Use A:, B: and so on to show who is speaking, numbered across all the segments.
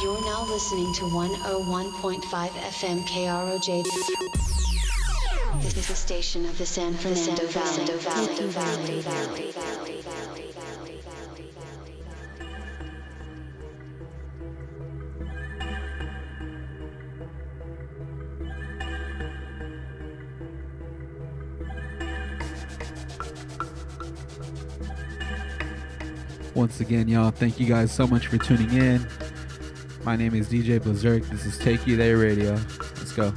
A: You're now listening to 101.5 FM KROJ. This is the station of the San Fernando Valley.
B: Once again, y'all, thank you guys so much for tuning in. My name is DJ Blaserk. This is Take You There Radio. Let's go.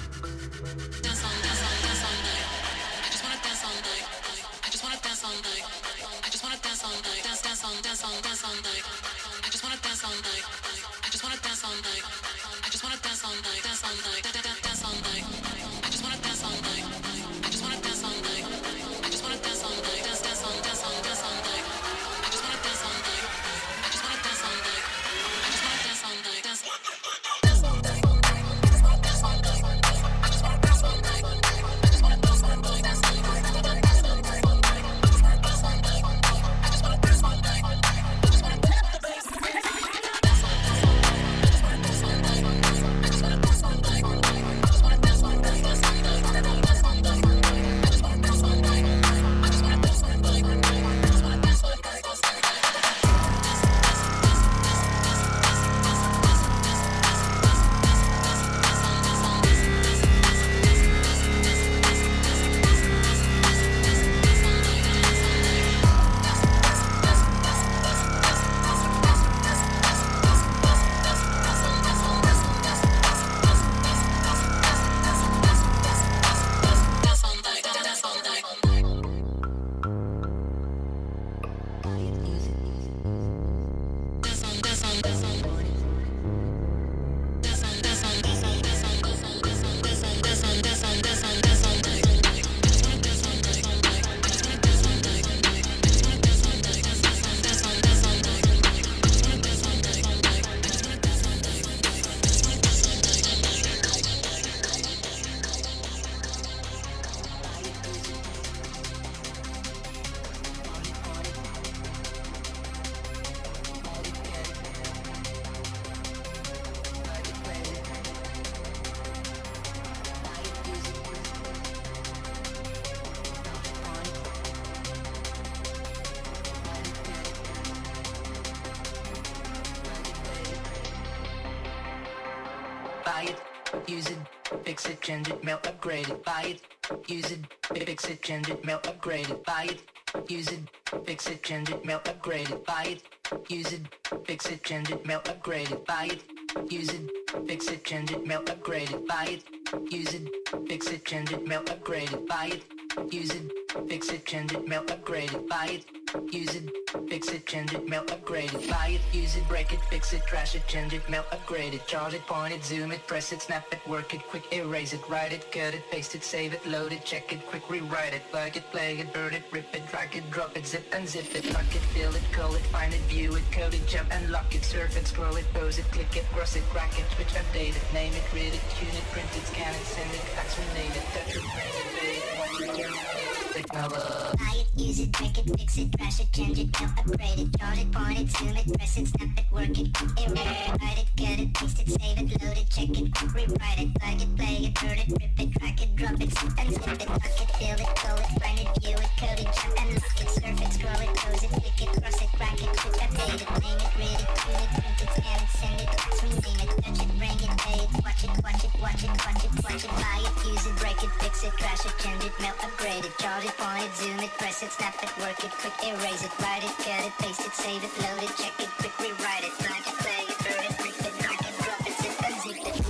C: use it, fix it, change it, melt, upgrade it, buy it, use it, fix it, change it, melt, upgrade it, buy it, use it, fix it, change it, melt, upgrade it, buy it, use it, fix it, change it, melt, upgrade it, buy it, use it, fix it, change it, melt, upgrade it, buy it, use it, fix it, change it, melt, upgrade it, buy it, use it, fix it, change it, melt, upgrade it, buy it, use it, fix it, change it, melt, upgrade it, buy it, use it, break it, fix it, trash it, change it, melt, upgrade it, charge it, point it, zoom it, press it, snap it, work it, quick erase it, write it, cut it, paste it, save it, load it, check it, quick rewrite it, plug it, play it, burn it, rip it, drag it, drop it, zip unzip it, lock it, fill it, call it, find it, view it, code it, jump and lock it, surf it, scroll it, pose it, click it, cross it, crack it, switch, update it, name it, read it, tune it, print it, scan it, send it, fax, rename it, touch it, bring it, pay it, watch it, turn it, technology.
D: Buy it, use it, break it, fix it, trash it, change it, melt, upgrade it, charge it, point it, zoom it, press it, snap it, work it, erase it, write it, cut it, paste it, save it, load it, check it, quick rewrite it, plug it, play it, burn it, rip it, drag it, drop it, zip and zip it, lock it, fill it, call it, find it, view it, code it, jump and lock it, surf it, scroll it, pose it, click it, cross it, crack it, switch, update it, name it, read it, tune it, print it, scan it, send it, fax, rename it, touch it, bring it, pay it, watch it, watch it, watch it, watch it, watch it, buy it, use it, break it, fix it, trash it, change it, melt, upgrade it, charge it, point it, zoom it, press it, snap it, work it, quick erase it, write it, cut it, paste it, save it, load it, check it, quick rewrite it, plug it, play it, burn it, rip it, drag it, drop it, zip and zip it.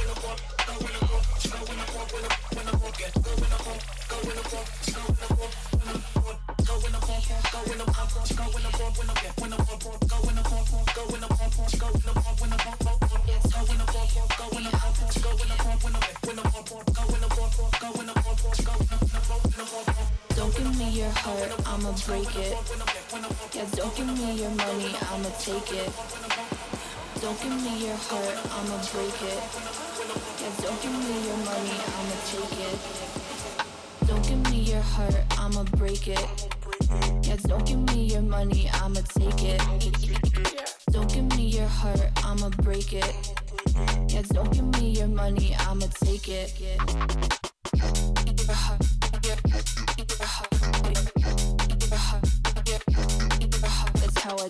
C: Go
E: Don't give me your heart, I'ma break it. Yeah, don't give me your money, I'ma take it. Don't give me your heart, I'ma break it. Yeah, don't give me your money, I'ma take it. Don't give me your heart, I'ma break it. Yeah, don't give me your money, I'ma take it. Don't give me your heart, I'ma break it. Yeah, don't give me your money, I'ma take it. That's how I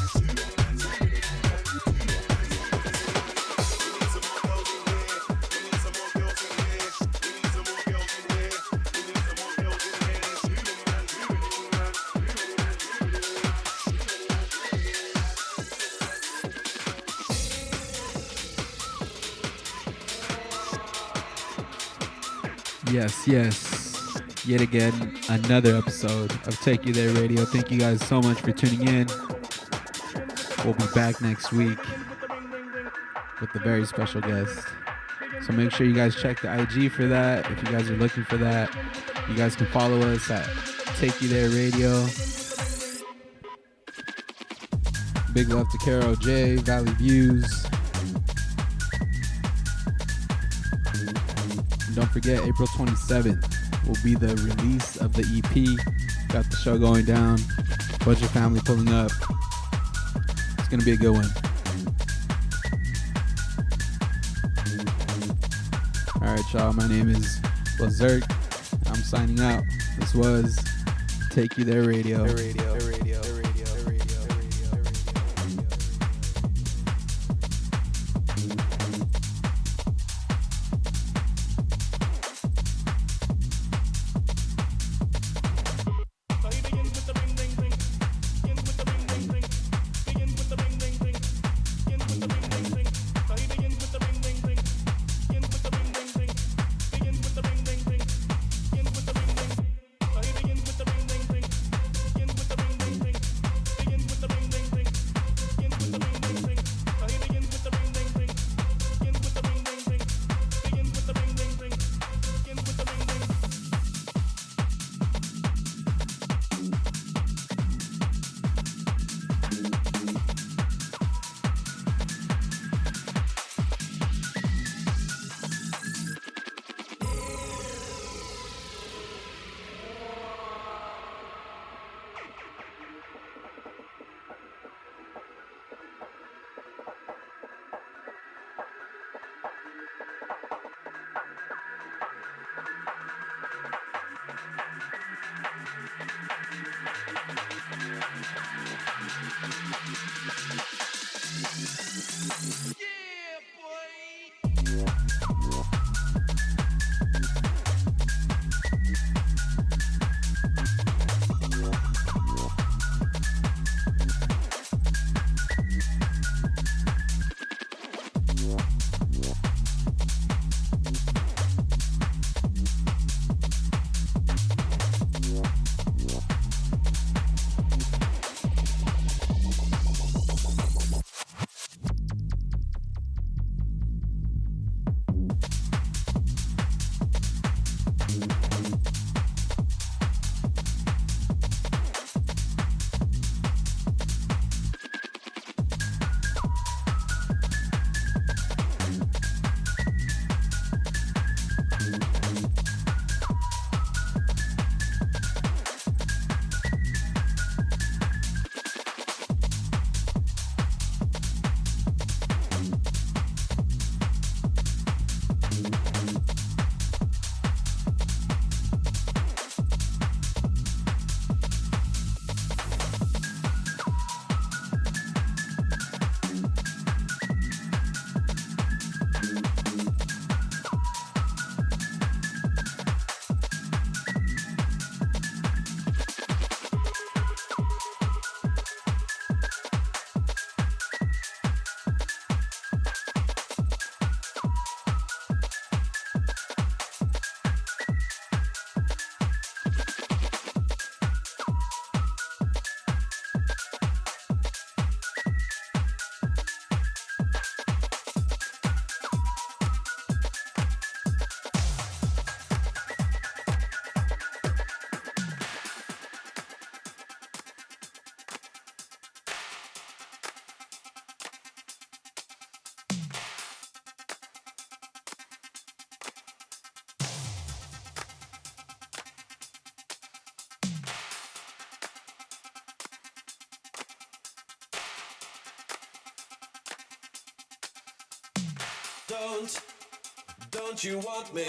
B: Yes, yes. Yet again, another episode of Take You There Radio. Thank you guys so much for tuning in. We'll be back next week with a very special guest. So make sure you guys check the IG for that. If you guys are looking for that, you guys can follow us at Take You There Radio. Big love to Carol J, Valley Views. And don't forget, April 27th will be the release of the EP. Got the show going down. Bunch of family pulling up. It's going to be a good one. Alright, y'all. My name is Blaserk. I'm signing out. This was Take You There Radio.
F: Don't you want me?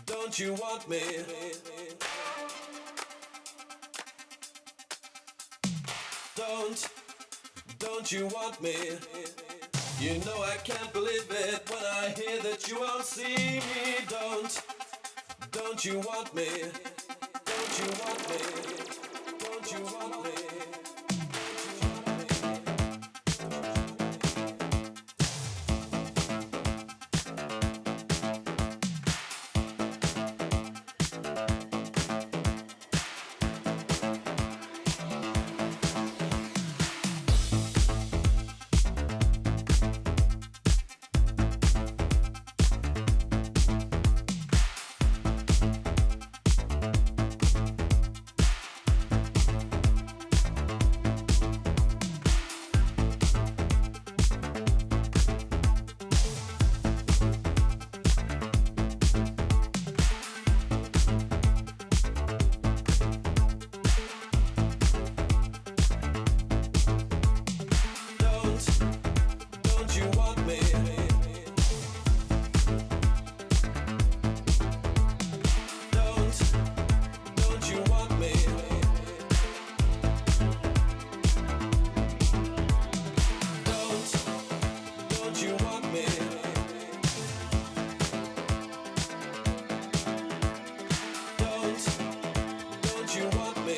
F: Don't you want me? Don't you want me? You know I can't believe it when I hear that you won't see me. Don't you want me? Don't you want me? Don't you want me? Don't you want me? Don't you want me? Don't you want me? Don't you want me?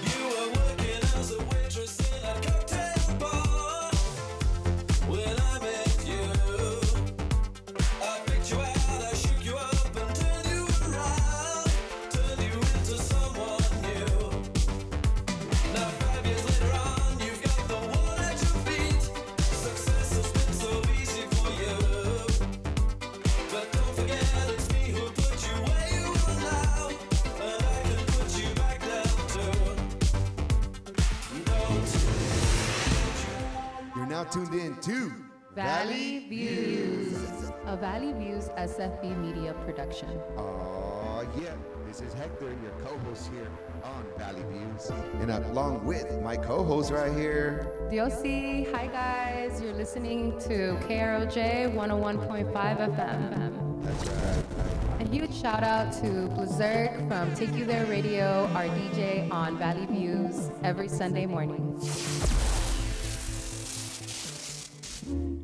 F: You were working as a waitress in a cocktail bar when I met you. I picked you out, I shook you up and turned you around, turned you into someone new. Now 5 years later on, you've got the world at your feet. Success has been so easy for you, but don't forget it's me who put you where you are now, and I can put you back down too.
G: You're now tuned in to
H: Valley Views, a Valley Views SFB media production.
G: Oh yeah, this is Hector, your co-host here on Valley Views, and along with my co-host right here.
H: Diosy, hi guys, you're listening to KROJ 101.5 FM.
G: That's right.
H: A huge shout out to Blaserk from Take You There Radio, our DJ on Valley Views every Sunday morning.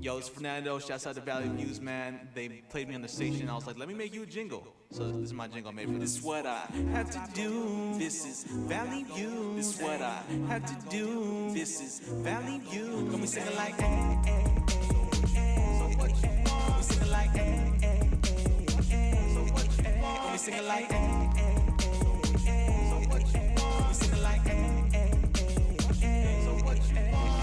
I: Yo, it's Fernando. Shouts out to Valley Views, man. They played me on the station. I was like, let me make you a jingle. So this is my jingle I made for this. This is what I had to do. This is Valley Views. This is what I had to do. This is Valley Views. Can we sing it like eh, eh, eh, eh? So what you want? Can we sing it like eh, eh, eh, eh? So what you want? Can we sing it like eh, eh, eh, eh? So what you want? Can we sing it like eh, eh, eh, eh? So what you want?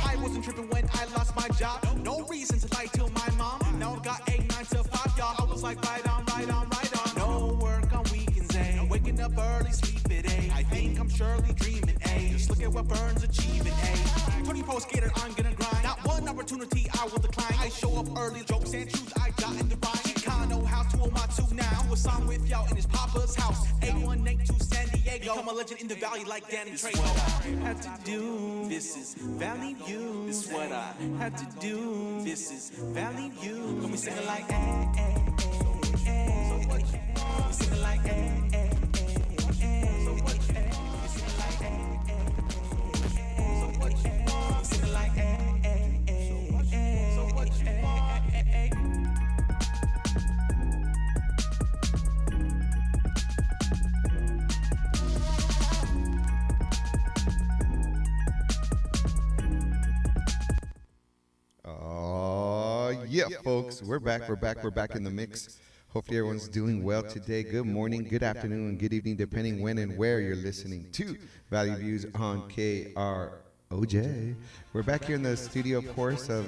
I: I wasn't tripping when I lost my job. No reason to lie to my mom. Now I got a 9 to 5, y'all. I was like, right on, right on, right on. No work on weekends, eh? Waking up early, sleep at 8. I think I'm surely dreaming, eh? Just look at what Burns achieving, eh? 20 pro skater, I'm gonna grind. Not one opportunity I will decline. I show up early, jokes and truths I jot in the rhyme. Chicano house to Omatu now. Do a song with y'all in his papa's house. 8182 San Diego. Become a legend in the valley like Danny Trejo. This is what I had to do. This is Valley Views. This is what I had to do. This is Valley Views. Can we sing it like eh, eh, eh, eh? So what you want? Can we sing it like eh, eh, eh, eh? So what you want? Can we sing it like eh, eh, eh, eh? So what you want? Can we sing it like eh, eh, eh, eh? So what you want?
G: Oh yeah, folks, we're back in the mix. Hopefully everyone's doing well today. Good morning, good afternoon, and good evening, depending when and where you're listening to Valley Views on KROJ. We're back here in the studio, of course, of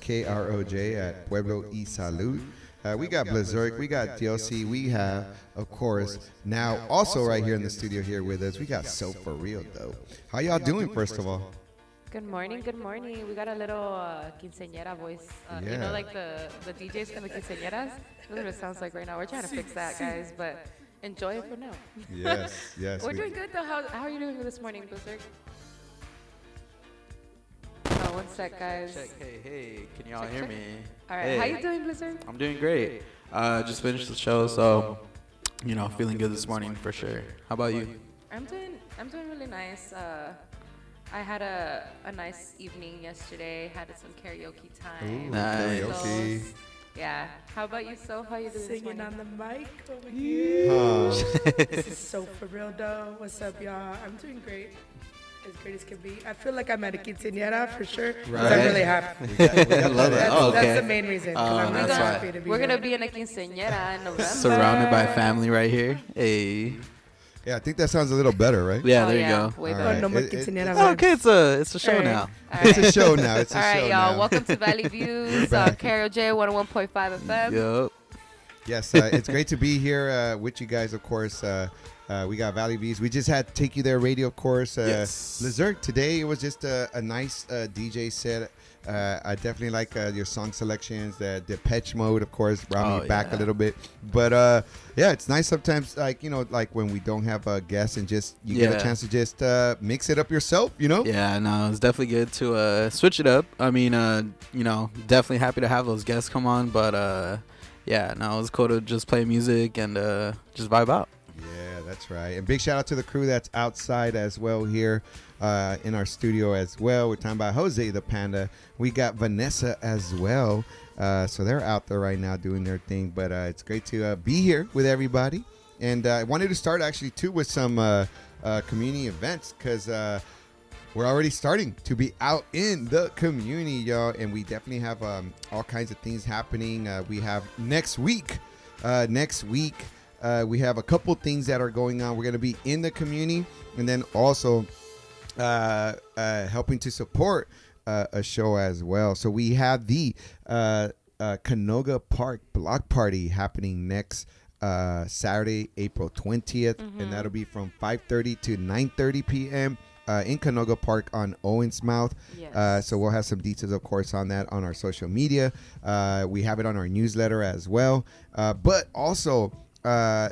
G: KROJ at Pueblo y Salud. We got Blaserk, we got Diosy, we have, of course, now also right here in the studio here with us, we got So For Real, though. How y'all doing, first of all?
H: Good morning, good morning. We got a little quinceañera voice. You
G: Yeah.
H: know, like the DJs from the quinceañeras? That's what it sounds like right now. We're trying to fix that, guys. But enjoy it for now.
G: Yes.
H: We're doing good though. How are you doing this morning, Blizzard? Oh, one sec, guys.
J: Check. Hey, can y'all
H: Check,
J: hear
H: check.
J: me?
H: All right,
J: Hey.
H: how you doing, Blizzard?
J: I'm doing great. Just finished the show, so feeling good this morning for sure. How about you?
H: I'm doing really nice. I had a nice evening yesterday. Had some karaoke time.
G: Ooh,
J: Nice.
G: karaoke.
H: So, yeah. How about you, Soph? How you doing this
K: Singing
H: morning?
K: on the mic over here.
G: Huh.
K: This is so for real though. What's up, y'all? I'm doing great. As great as can be. I feel like I'm at a quinceañera for sure. 'Cause
G: Right.
K: I'm really happy.
J: I love that.
K: That's,
J: Oh, okay.
K: that's the main reason. 'Cause I'm really
J: that's why.
K: happy to be
H: We're
K: here.
H: gonna be in a quinceañera in November.
J: Surrounded by family right here. Hey.
G: Yeah, I think that sounds a little better, right?
J: Yeah,
H: Oh,
J: there
H: yeah,
J: you go.
H: way
G: All
H: better.
G: right.
K: No more
G: It-
K: quinceañera
J: Oh,
K: vibes.
J: okay, it's a show
K: Alright.
J: now.
H: All
G: It's
H: right.
G: a show now. It's a
H: All right,
G: show
H: y'all.
G: now.
H: Welcome to Valley Views,
G: back.
H: KROJ 101.5 FM.
J: Yup.
G: Yes, it's great to be here with you guys, of course. We got Valley Views. We just had Take You There Radio, of course.
J: Yes.
G: Blizzard, today it was just a nice DJ set. I definitely like your song selections. The Depeche Mode, of course, brought me back a
J: yeah.
G: little bit. But yeah, it's nice sometimes, like when we don't have a guest and just you get a
J: Yeah.
G: chance to just mix it up yourself.
J: Yeah, no, it's definitely good to switch it up. I mean, definitely happy to have those guests come on, but yeah, no, it was cool to just play music and just vibe out.
G: Yeah, that's right. And big shout out to the crew that's outside as well here in our studio as well. We're talking about Jose the Panda. We got Vanessa as well. So they're out there right now doing their thing. But it's great to be here with everybody. And I wanted to start actually too with some community events because we're already starting to be out in the community, y'all. And we definitely have all kinds of things happening. We have next week. We have a couple things that are going on. We're going to be in the community and then also helping to support a show as well. So we have the Canoga Park Block Party happening next Saturday, April 20th. And that'll be from 5:30 to 9:30 p.m. In Canoga Park on Owens Mouth.
H: Yes.
G: So we'll have some details, of course, on that on our social media. We have it on our newsletter as well. But also...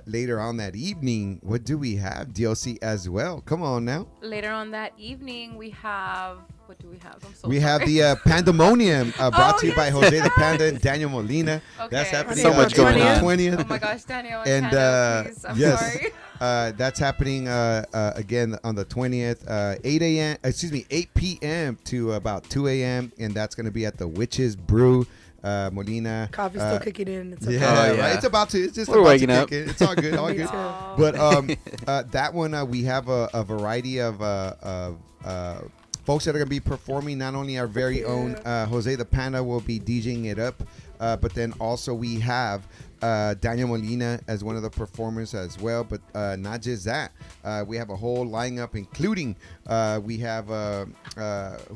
G: later on that evening, what do we have? Diosy as well. Come on now.
H: Later on that evening, we have. What do we have? I'm so
G: We
H: sorry.
G: have the Pandemonium brought to you by
H: yes,
G: Jose the Panda and Daniel Molina.
H: Okay,
G: That's happening
J: So much
G: on
J: going
G: April
J: on.
G: 20th.
H: Oh my gosh, Daniel. I
G: And
H: can't, please. I'm
G: yes,
H: sorry.
G: that's happening again on the 20th, 8 p.m. to about 2 a.m. And that's going to be at the Witches Brew. Molina.
K: Coffee's still kicking in. It's okay.
G: Yeah,
J: Oh, yeah.
G: right. It's about to. It's just
J: We're
G: about
J: waking
G: to
J: up.
G: kick in. It's all good. All
K: Me
G: good.
K: too.
G: But that one we have a variety of folks that are going to be performing. Not only our very own Jose the Panda will be DJing it up, but then also we have Daniel Molina as one of the performers as well. But not just that, we have a whole lineup, including we have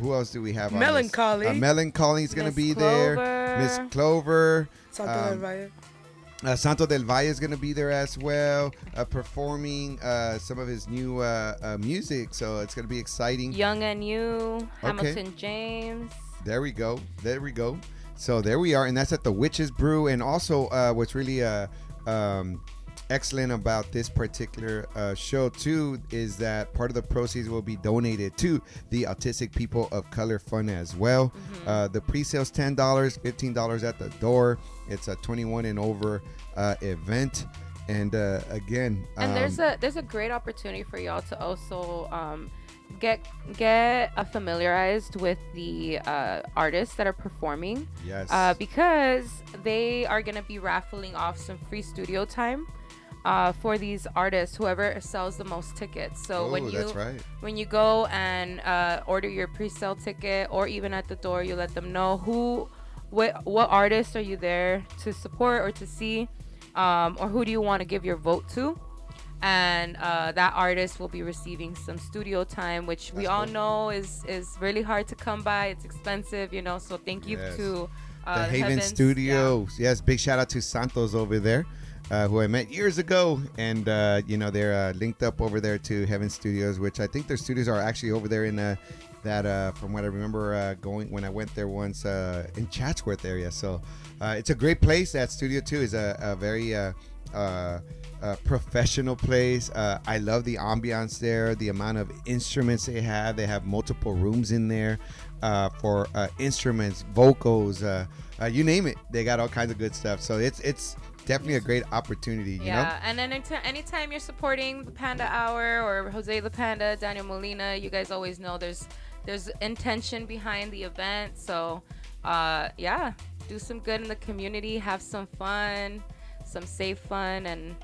G: who else do we have? on this?
K: Melancholy.
G: Melancholy is going to
H: Miss
G: be there.
H: Clover.
G: Miss Clover.
K: Santo del Valle.
G: Santo del Valle is going to be there as well, performing some of his new music. So it's going to be exciting.
H: Young and You, Hamilton James.
G: There we go. So there we are. And that's at the Witches Brew. And also what's really excellent about this particular show too is that part of the proceeds will be donated to the Autistic People of Color Fund as well. The pre-sale's $10, $15 at the door. It's a 21 and over event. And again,
H: And there's a great opportunity for y'all to also get familiarized with the artists that are performing.
G: yes,
H: Because they are gonna be raffling off some free studio time for these artists, whoever sells the most tickets. So
G: that's right.
H: when you go and order your pre-sale ticket, or even at the door, you let them know what artists are you there to support or to see, or who do you want to give your vote to. And that artist will be receiving some studio time, which we all know is really hard to come by. It's expensive, so thank you
G: Yes.
H: to
G: The Haven
H: Heavens.
G: Studios. Yes, big shout out to Santos over there, who I met years ago. And, they're linked up over there to Heaven Studios, which I think their studios are actually over there in that, from what I remember going when I went there once in Chatsworth area. So it's a great place. That studio, too, is a very professional place. I love the ambiance there, the amount of instruments they have. They have multiple rooms in there for instruments, vocals, you name it. They got all kinds of good stuff. So it's definitely a great opportunity, you know?
H: Yeah, and then anytime you're supporting the Panda Hour or Jose the Panda, Daniel Molina, you guys always know there's intention behind the event. So, yeah, do some good in the community, have some fun, some safe fun, and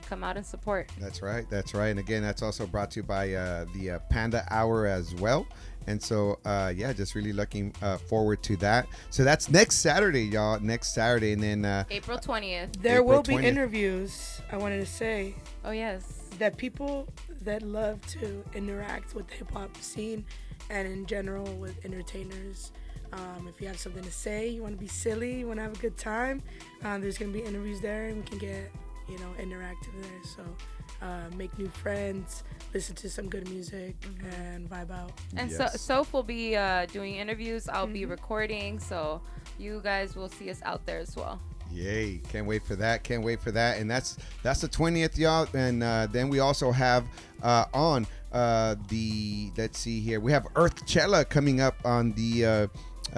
H: come out and support.
G: That's right. That's right. And again, that's also brought to you by the Panda Hour as well. And so, yeah, just really looking forward to that. So that's next Saturday, y'all. Next Saturday. And then
H: April 20th.
K: There
G: April
K: will be
G: 20th.
K: interviews, I wanted to say,
H: Oh, yes.
K: that people that love to interact with the hip-hop scene and in general with entertainers. If you have something to say, you want to be silly, you want to have a good time, there's going to be interviews there, and we can get, interactive there. So make new friends, listen to some good music, and vibe out.
H: And
G: Yes.
H: Soph will be doing interviews. I'll be recording, so you guys will see us out there as well.
G: Yay. Can't wait for that. Can't wait for that. And that's the 20th, y'all. And then we also have on let's see here. We have Earth Cella coming up on the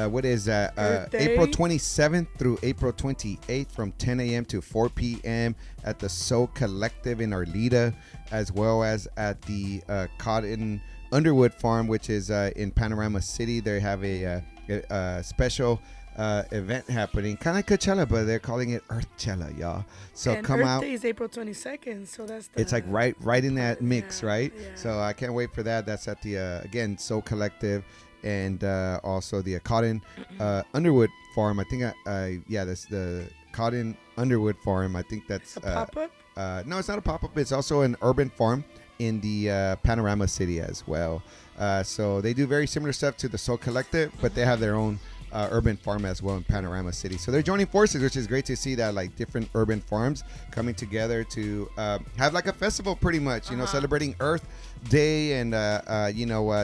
G: what is that? April 27th through April 28th from 10 a.m. to 4 p.m. at the Soul Collective in Arleta, as well as at the Cotton Underwood Farm, which is in Panorama City. They have a special event happening, kind of like Coachella, but they're calling it Earth Cella, y'all. So
K: and
G: come
K: Earth
G: out.
K: Day is April 22nd, so that's
G: It's like right in that mix,
K: yeah,
G: right?
K: yeah.
G: So I can't wait for that. That's at the again Soul Collective, and also the Cotton Underwood Farm. I think that's the Cotton Underwood Farm. I think that's
K: a pop-up.
G: no, it's not a pop-up. It's also an urban farm in the Panorama City as well. So they do very similar stuff to the Soul Collective, but they have their own urban farm as well in Panorama City. So they're joining forces, which is great to see that, like, different urban farms coming together to have like a festival, pretty much, celebrating Earth Day, and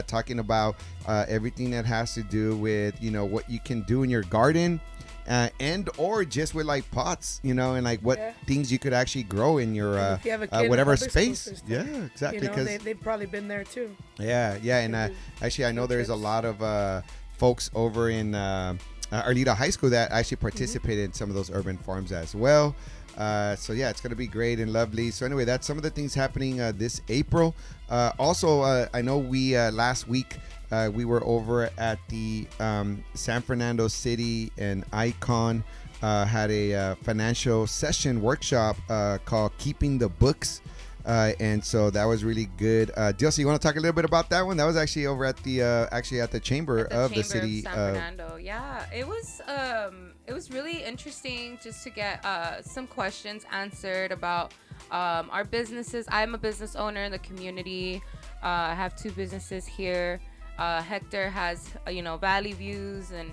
G: talking about everything that has to do with what you can do in your garden, and or just with like pots, and like what things you could actually grow in your
K: If you have a kid,
G: whatever
K: other
G: space.
K: schools
G: Yeah, exactly. Because
K: they've probably been there too.
G: yeah, and actually I know there's a lot of folks over in Arleta High School that actually participated in some of those urban farms as well. So yeah, it's going to be great and lovely. So anyway, that's some of the things happening this April. Also, I know we last week we were over at the San Fernando City and Icon had a financial session workshop called Keeping the Books. And so that was really good. Diosy, you want to talk a little bit about that one? That was actually over at the chamber of the city
H: of San Fernando. Yeah, it was really interesting just to get some questions answered about our businesses. I'm a business owner in the community. I have 2 businesses here. Hector has Valley Views, and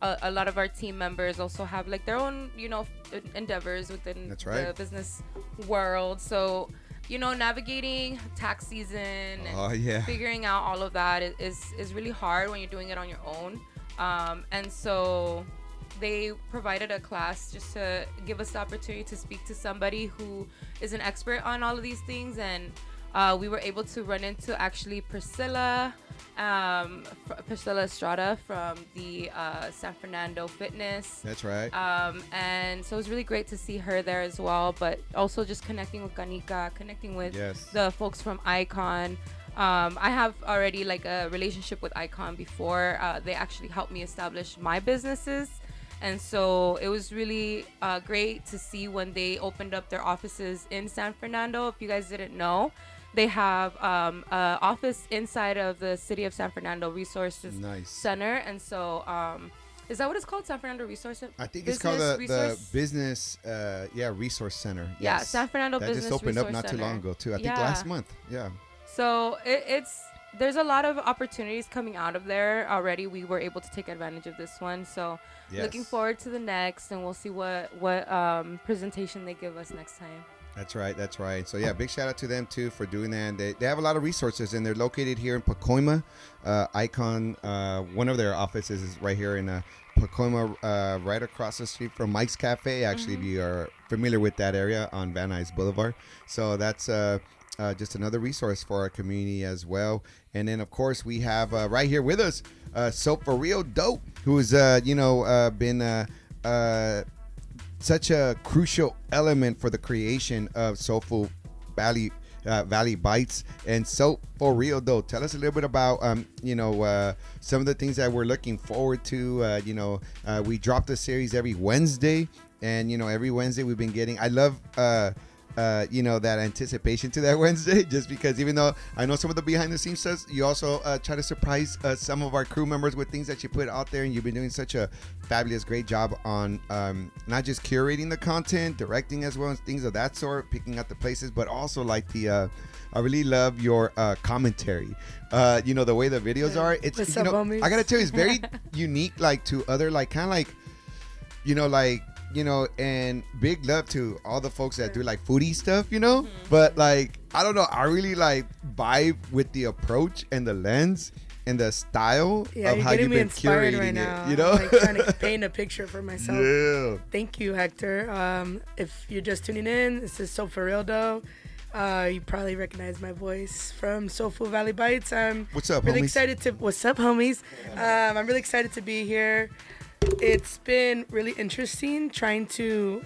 H: a lot of our team members also have like their own endeavors within the business world. So navigating tax season and figuring out all of that is really hard when you're doing it on your own. And so they provided a class just to give us the opportunity to speak to somebody who is an expert on all of these things. And we were able to run into actually Priscilla Estrada from the San Fernando Fitness.
G: That's right.
H: And so it was really great to see her there as well, but also just connecting with Kanika, connecting with the folks from Icon. I have already like a relationship with Icon before. They actually helped me establish my businesses. And so it was really great to see when they opened up their offices in San Fernando. If you guys didn't know, they have an office inside of the City of San Fernando Resources Center. And so is that what it's called? San Fernando Resource Center?
G: I think it's called the Business Resource Center.
H: Yeah, San Fernando Business
G: Resource Center. That just opened up not too long ago, too. I think last month. Yeah.
H: So there's a lot of opportunities coming out of there already. We were able to take advantage of this one. So looking forward to the next, and we'll see what presentation they give us next time.
G: That's right. That's right. So yeah, big shout out to them too for doing that. And they have a lot of resources, and they're located here in Pacoima. Icon, one of their offices is right here in Pacoima, right across the street from Mike's Cafe. Actually, if you are familiar with that area on Van Nuys Boulevard, so that's just another resource for our community as well. And then of course we have right here with us, Soap for Real Dope, who's been such a crucial element for the creation of Soulful Valley Bites. And Soap for Real Dope, tell us a little bit about some of the things that we're looking forward to. We drop the series every Wednesday, and every Wednesday we've been getting, I love that anticipation to that Wednesday, just because even though I know some of the behind the scenes stuff, you also try to surprise some of our crew members with things that you put out there, and you've been doing such a fabulous, great job on not just curating the content, directing as well, and things of that sort, picking out the places, but also like I really love your commentary. The way the videos are. It's
K: What's up, homies?
G: I gotta tell you, it's very unique, like to other and big love to all the folks that do like foodie stuff, but like, I don't know, I really like vibe with the approach and the lens and the style of how you've been curating
K: right now.
G: it,
K: I'm like trying to paint a picture for myself.
G: Yeah.
K: Thank you, Hector. If you're just tuning in, this is So For Real Dough. You probably recognize my voice from Soulful Valley Bites.
G: What's up,
K: really
G: homies?
K: excited to. What's up, homies? I'm really excited to be here. It's been really interesting trying to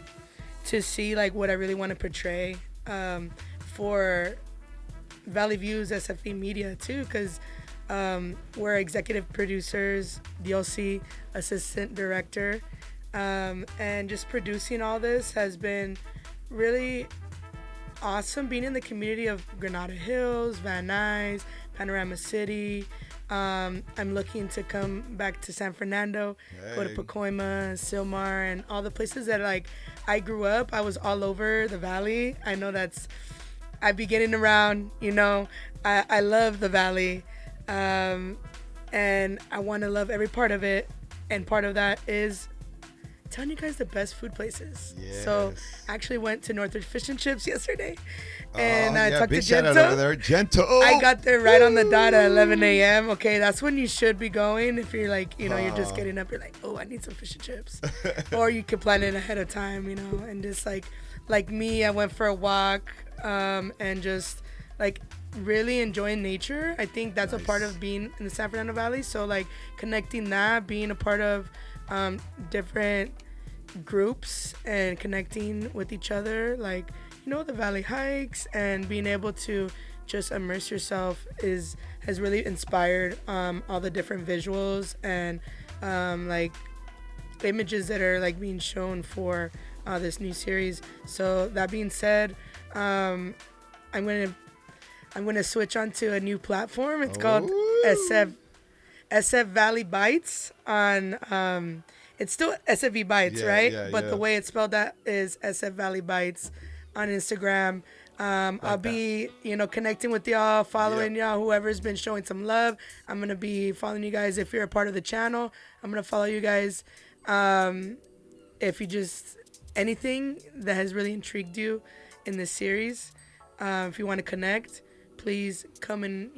K: see like what I really want to portray for Valley Views SFE Media too, because we're executive producers, Diosy, assistant director, and just producing all this has been really awesome. Being in the community of Granada Hills, Van Nuys, Panorama City. I'm looking to come back to San Fernando, go to Pacoima, Silmar, and all the places that like I grew up. I was all over the valley. I know I'd be getting around, I love the valley, and I want to love every part of it. And part of that is telling you guys the best food places.
G: Yes.
K: So I actually went to Northridge Fish and Chips yesterday. And I talked to
G: big shout out
K: Gento.
G: over there. Gento.
K: I got there right on the dot at 11 a.m. Okay, that's when you should be going. If you're like, you're just getting up, you're like, oh, I need some fish and chips. Or you could plan it ahead of time, and just like me, I went for a walk and just like really enjoying nature. I think that's a part of being in the San Fernando Valley. So like connecting that, being a part of different groups and connecting with each other, like the valley hikes, and being able to just immerse yourself has really inspired all the different visuals and like images that are like being shown for this new series. So that being said, I'm gonna switch onto a new platform. It's called SF Valley Bites on it's still SFV Bites, right? But the way it's spelled out is SF Valley Bites on Instagram. I'll be, connecting with y'all, following y'all, whoever's been showing some love. I'm going to be following you guys. If you're a part of the channel, I'm going to follow you guys. If you just, anything that has really intrigued you in this series, if you want to connect, please come and,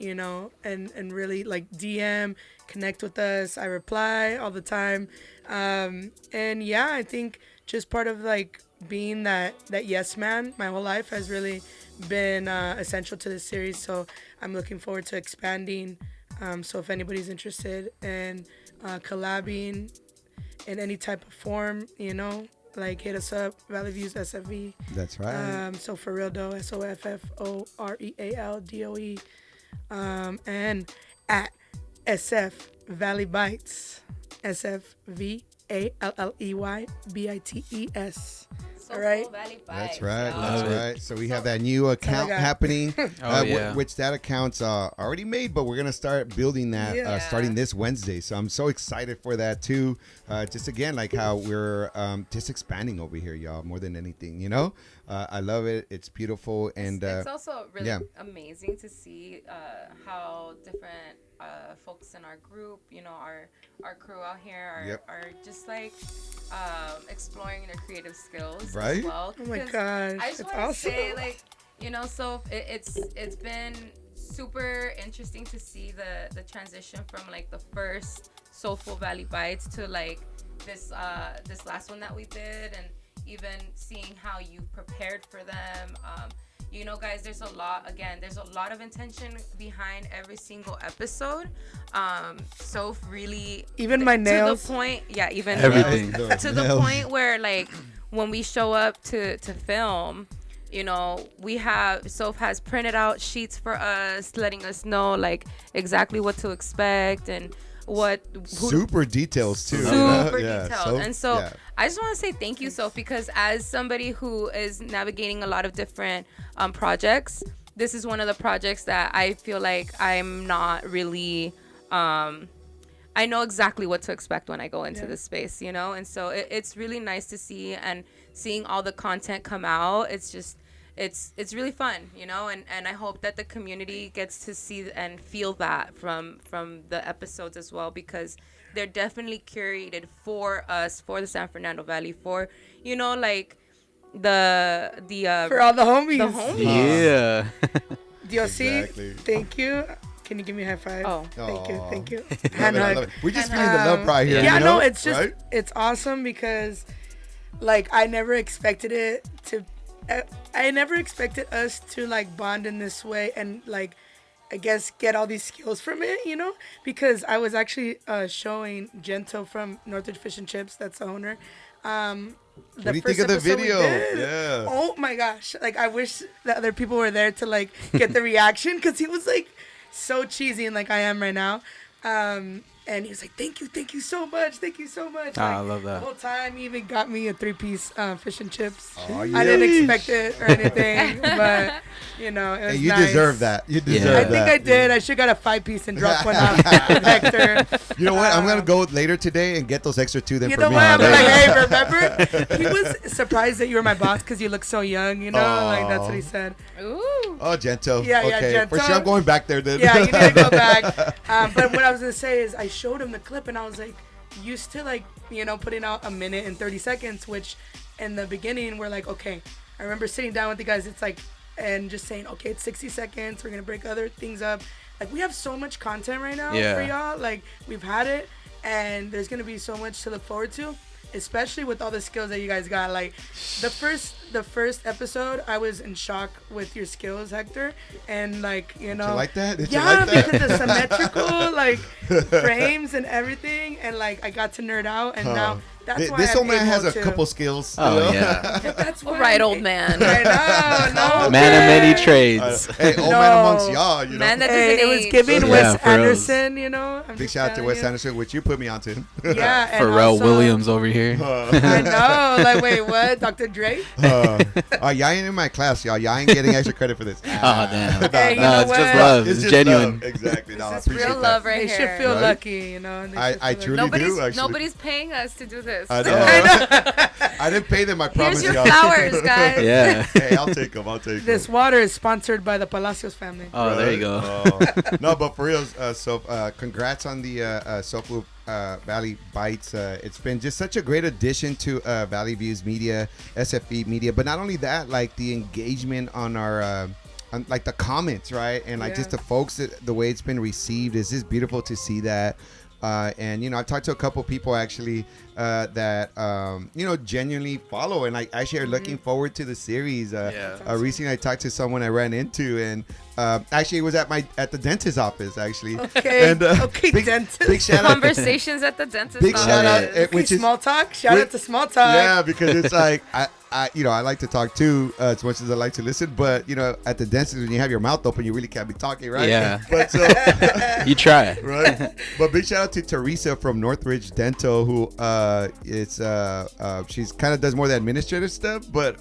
K: and really like DM, connect with us. I reply all the time. And yeah, I think just part of like being that yes man my whole life has really been essential to this series. So I'm looking forward to expanding. So if anybody's interested in collabing in any type of form, like hit us up, Valley Views SFV.
G: That's right.
K: So For Real Dough, SOFFOREALDOE, and at SF Valley Bites, SFVALLEYBITES. All right.
G: That's right. That's right. So we have that new account happening, which that account's already made, but we're gonna start building that starting this Wednesday. So I'm so excited for that too. Just again, like how we're just expanding over here, y'all. More than anything, I love it. It's beautiful, and
H: it's also really amazing to see how different folks in our group, our crew out here are just like exploring their creative skills
G: Right?
H: as well.
K: Oh my
H: 'Cause
K: gosh,
H: I just
K: that's
H: want to
K: awesome.
H: say, like, so it's been super interesting to see the transition from like the first Soulful Valley Bites to like this last one that we did, and even seeing how you prepared for them. Guys, there's a lot of intention behind every single episode. So really,
K: Even my nails.
H: to the point, yeah, even
J: Everything.
H: nails, to the point where like when we show up to film, we have Soph has printed out sheets for us, letting us know like exactly what to expect and
G: Super details too.
H: super
G: Yeah,
H: detailed. And so
G: yeah.
H: I just want to say thank you, Soph, because as somebody who is navigating a lot of different projects, this is one of the projects that I feel like I'm not really I know exactly what to expect when I go into this space, and so it's really nice to see, and seeing all the content come out. It's just it's really fun, and I hope that the community gets to see and feel that from the episodes as well, because they're definitely curated for us, for the San Fernando Valley, for like the
K: For all the homies.
H: the homies.
J: Yeah.
K: Diosy,
G: Exactly.
K: thank you. Can you give me a high five?
H: Oh.
K: Thank you.
G: Love
K: Hand
G: it, I
K: hug.
G: love it. We're just feeling the love right here.
K: Yeah,
G: you know?
K: no, it's just
G: right?
K: it's awesome because like I never expected it to I never expected us to like bond in this way and like I guess get all these skills from it, because I was actually showing Gento from Northridge Fish and Chips, that's the owner.
G: What do you think of the video? Yeah.
K: Oh my gosh. Like I wish that other people were there to like get the reaction, because he was like so cheesy and like I am right now. And he was like, thank you so much.
J: I love that.
K: The whole time he even got me a 3-piece fish and chips.
G: Oh,
K: I didn't
G: yeesh.
K: expect it or anything, but it was
G: Hey, you
K: nice.
G: deserve that. You deserve
J: Yeah.
K: I
G: that.
K: think I did. I should got a 5-piece and drop one off with Hector.
G: You know what? I'm gonna go later today and get those extra 2 then
K: You
G: for
K: know
G: me.
K: what? I'm
J: there
K: like,
J: you
K: hey, remember? He was surprised that you were my boss because you look so young, Like, that's what he said.
H: Ooh.
G: Oh, Gento.
K: Yeah,
G: okay.
K: Gento.
G: For sure, I'm going back there then.
K: Yeah, you need to go back. But what I was going to say is I showed him the clip and I was like, used to like, putting out a minute and 30 seconds, which in the beginning we're like, okay. I remember sitting down with the guys, it's like, and just saying, okay, it's 60 seconds. We're going to break other things up. Like, we have so much content right now for y'all. Like, we've had it, and there's going to be so much to look forward to, especially with all the skills that you guys got. Like, the first episode, I was in shock with your skills, Hector. And, like,
G: Did you like that? Did you
K: yeah,
G: like that?
K: because the symmetrical, like, frames and everything. And, like, I got to nerd out, and now that's why
G: This
K: I'm
G: old man has
K: able
G: a
K: to-
G: couple skills.
J: Oh,
G: you know?
J: yeah.
K: That's why
H: Right,
K: I'm
H: old man.
K: I know, no.
J: Man of many
K: okay.
J: trades.
G: Hey, old
K: No.
G: man amongst y'all, you know.
H: Man that
K: Hey,
H: doesn't
K: it was
H: age.
K: giving
J: Yeah,
K: Wes
J: for reals.
K: Anderson, I'm
G: Big
K: just
G: shout out to
K: telling
G: Wes
K: you.
G: Anderson, which you put me onto.
K: Yeah, and
J: Pharrell
K: also-
J: Williams over here.
K: I know. Like, wait, what? Dr. Dre?
G: Y'all ain't in my class, y'all. Y'all ain't getting extra credit for this.
J: Oh, damn.
K: Hey, you
J: No,
K: know
J: it's just
K: what?
J: love. It's
G: just
J: genuine.
G: love. Exactly. No, I
H: This is
G: appreciate
H: real
G: that.
H: love right
K: They
H: here.
K: should feel
G: Right?
K: lucky, They
G: I
K: should feel
G: truly
K: lucky.
G: do, actually.
H: Nobody's paying us to do this.
G: I know. I didn't pay them, I promise
H: Here's your
G: y'all.
H: flowers, guys.
J: Yeah.
G: Hey, I'll take them.
K: This water is sponsored by the Palacios family.
J: Oh, there you go.
G: No, but for real, so congrats on the Soulful Valley Bites. It's been just such a great addition to Valley Views Media, SFE Media. But not only that, like the engagement on our, on, like the comments, right? And like just the folks, the way it's been received is just beautiful to see that. And I've talked to a couple people actually that genuinely follow, and I actually are looking forward to the series. Recently, I talked to someone I ran into, and actually it was at the dentist's office actually.
K: Okay,
G: And, big,
K: dentist.
G: big shout out.
H: Conversations at the dentist.
G: Big shout out,
H: office.
G: which is
K: small talk. Shout out to small talk.
G: yeah, because it's like I like to talk too as much as I like to listen, but at the dentist when you have your mouth open, you really can't be talking, right?
J: Yeah.
G: But so
J: You try.
G: right. But big shout out to Teresa from Northridge Dental, who she's kind of does more of the administrative stuff, but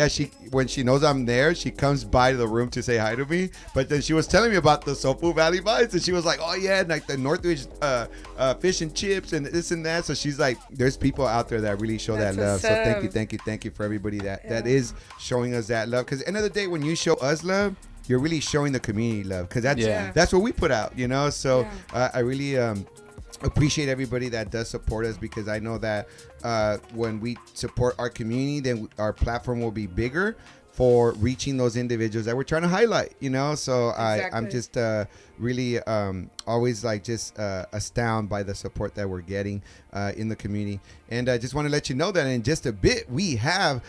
G: she when she knows I'm there, she comes by the room to say hi to me. But then she was telling me about the Soulful Valley Bites, and she was like, oh yeah, and like the Northridge fish and chips and this and that. So she's like, there's people out there that really show
K: That's
G: that love.
K: what's
G: So
K: up.
G: thank you for everybody that is showing us that love. Because at the end of the day, when you show us love, you're really showing the community love, because that's what we put out, So I really appreciate everybody that does support us, because I know that when we support our community, then our platform will be bigger for reaching those individuals that we're trying to highlight, so I'm just really always like just astounded by the support that we're getting in the community. And I just want to let you know that in just a bit we have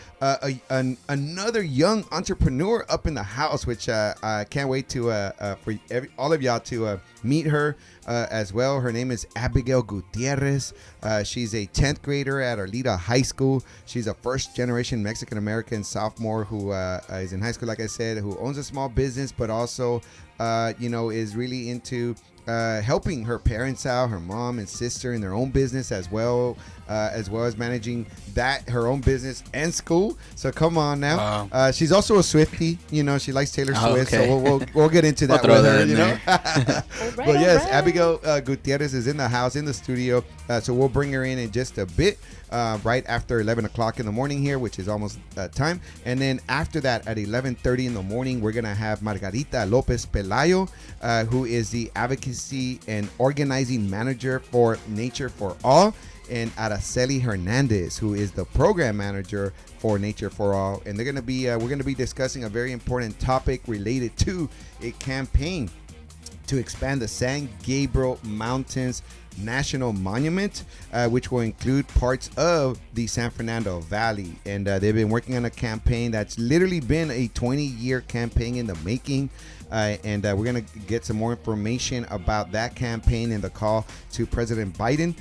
G: another young entrepreneur up in the house, which I can't wait to for all of y'all to meet her as well. Her name is Abigail Gutierrez. She's a 10th grader at Arleta High School. She's a first generation Mexican American sophomore who is in high school, like I said, who owns a small business, but also is really into helping her parents out, her mom and sister, in their own business as well as managing her own business and school. So come on now.
J: Wow.
G: She's also a Swiftie. She likes Taylor Swift.
J: Okay.
G: So we'll get into that
J: We'll
G: with
J: throw
G: her.
J: that in there.
G: But yes, Abigail Gutierrez is in the house, in the studio. So we'll bring her in just a bit. Right after 11 o'clock in the morning here, which is almost time. And then after that, at 11:30 in the morning, we're going to have Margarita Lopez Pelayo, who is the advocacy and organizing manager for Nature for All, and Araceli Hernandez, who is the program manager for Nature for All. And they're going to be we're going to be discussing a very important topic related to a campaign to expand the San Gabriel Mountains National Monument, which will include parts of the San Fernando Valley. And they've been working on a campaign that's literally been a 20-year campaign in the making. And we're going to get some more information about that campaign and the call to President Biden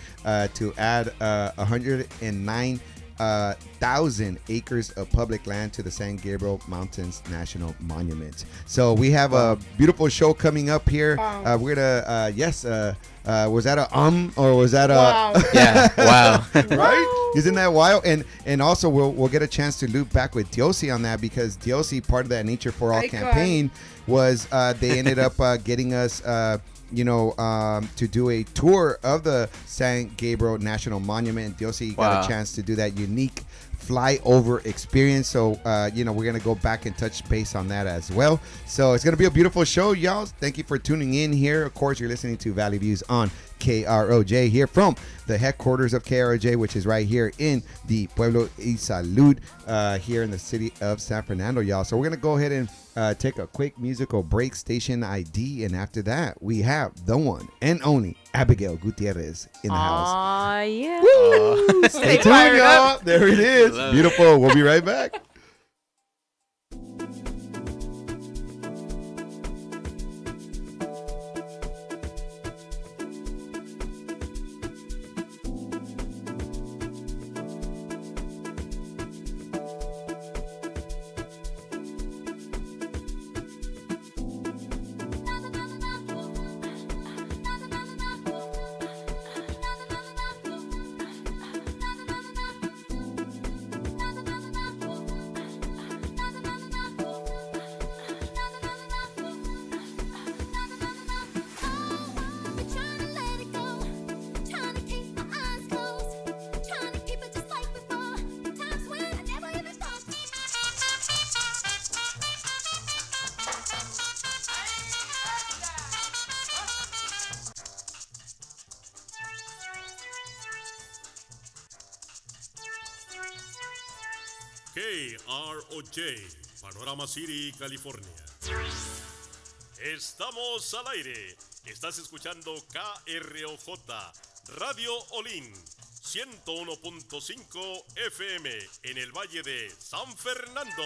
G: to add 109,000 acres of public land to the San Gabriel Mountains National Monument. So we have a beautiful show coming up here. We're gonna was that or was that
K: Wow.
J: Yeah. Wow.
G: right? Isn't that wild? And also we'll get a chance to loop back with Diosy on that, because Diosy, part of that Nature for All campaign, was they ended up getting us to do a tour of the San Gabriel National Monument. Diosy got a chance to do that unique flyover experience. So, we're going to go back and touch base on that as well. So it's going to be a beautiful show, y'all. Thank you for tuning in here. Of course, you're listening to Valley Views on KROJ here from the headquarters of KROJ, which is right here in the Pueblo y Salud here in the city of San Fernando, y'all. So we're going to go ahead and take a quick musical break, station ID, and after that, we have the one and only Abigail Gutierrez in the house.
H: Aw, yeah.
G: Woo! Stay tuned, y'all. There it is. Beautiful. We'll be right back.
F: KROJ, Panorama City, California. Estamos al aire. Estás escuchando KROJ, Radio Olin, 101.5 FM en el Valle de San Fernando.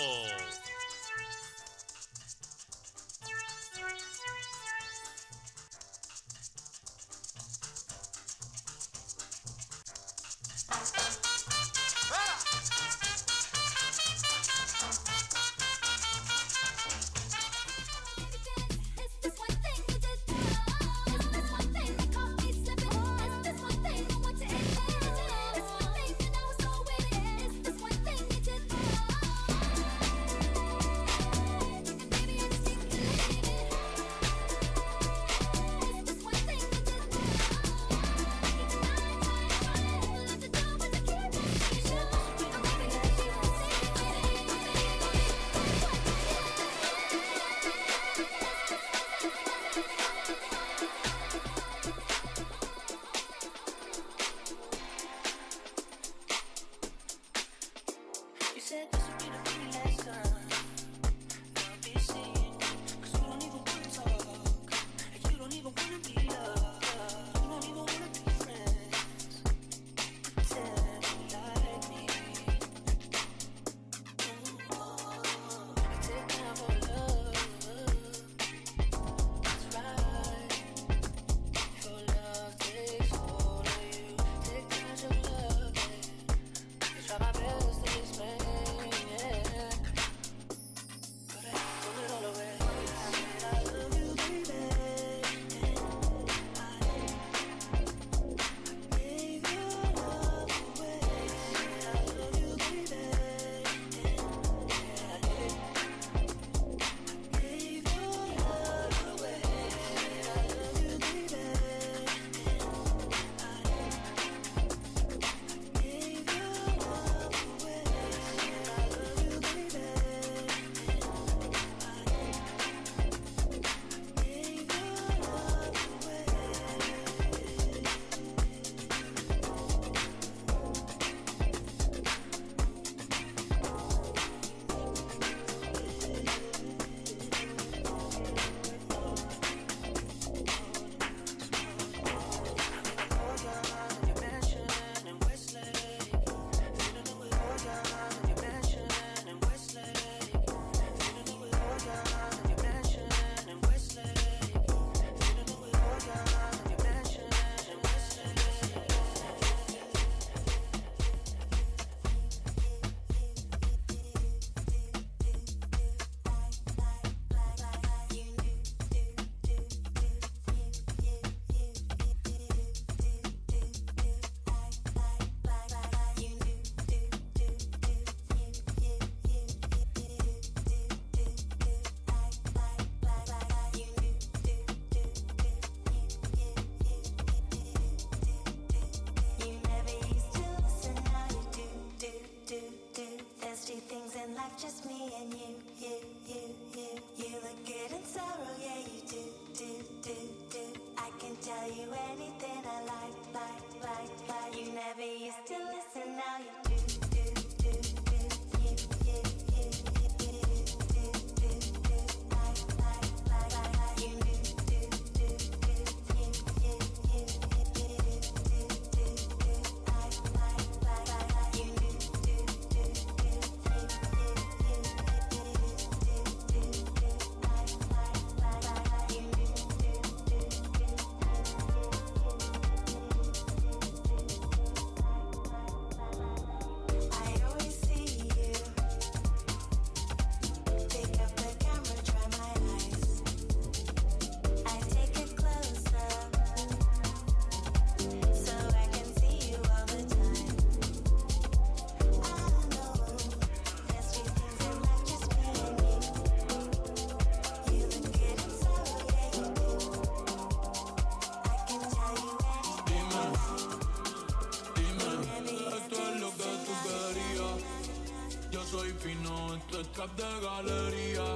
L: Yo soy fino, esto es trap de galería.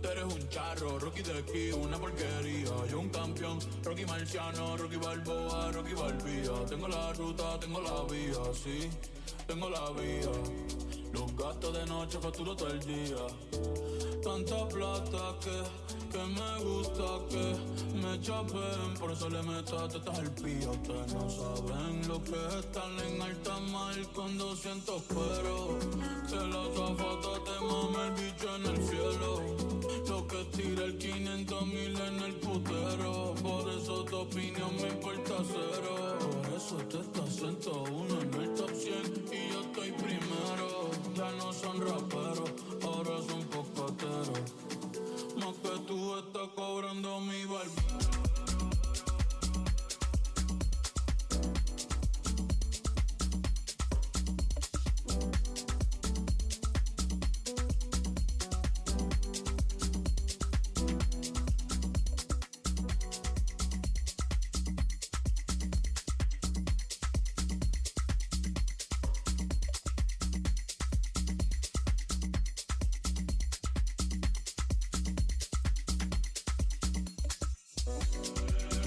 L: Tú eres un charro, Rocky de aquí, una porquería. Yo un campeón, Rocky Marciano, Rocky Balboa, Rocky Balbía. Tengo la ruta, tengo la vía, sí, tengo la vía. Los gastos de noche facturo todo el día. Tanta plata que me gusta que me chapen. Por eso le meto tetas al pío. Ustedes no saben lo que es estar en alta mar con 200 pero que la zafata te mame el bicho en el cielo. Lo que tira el 500,000 en el putero. Por eso tu opinión me importa cero. Por eso tú estás 101 en el top 100 y yo estoy primero. Ya no son raperos, ahora son cocoteros. Más que tú estás cobrando mi barbero.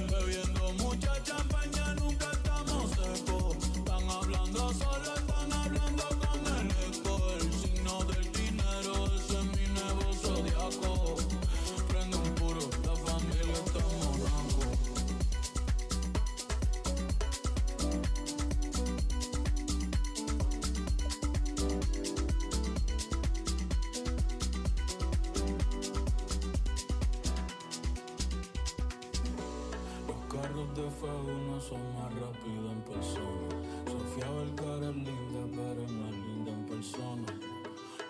L: Bebiendo mucha champaña, nunca estamos secos. Están hablando solo, están hablando con el eco. El signo del dinero, ese es mi nuevo zodiaco. Prende un puro, la familia está en Monaco. Los carros de fuego no son más rápidos en persona. Sofía Vergara es linda, pero no es linda en persona.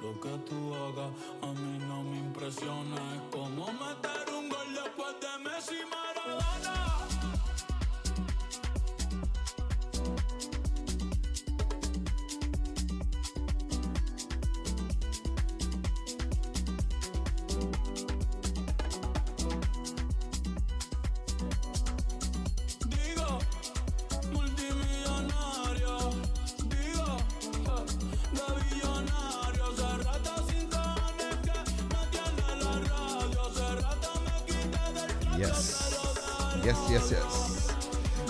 L: Lo que tú hagas a mí no me impresiona. Es como meter un gol después de Messi y Maradona. Digo, multimillonario. Digo, de billonario. Hace rato sin cojones que no tiene la radio. Hace rato me quité del plato.
G: Yes.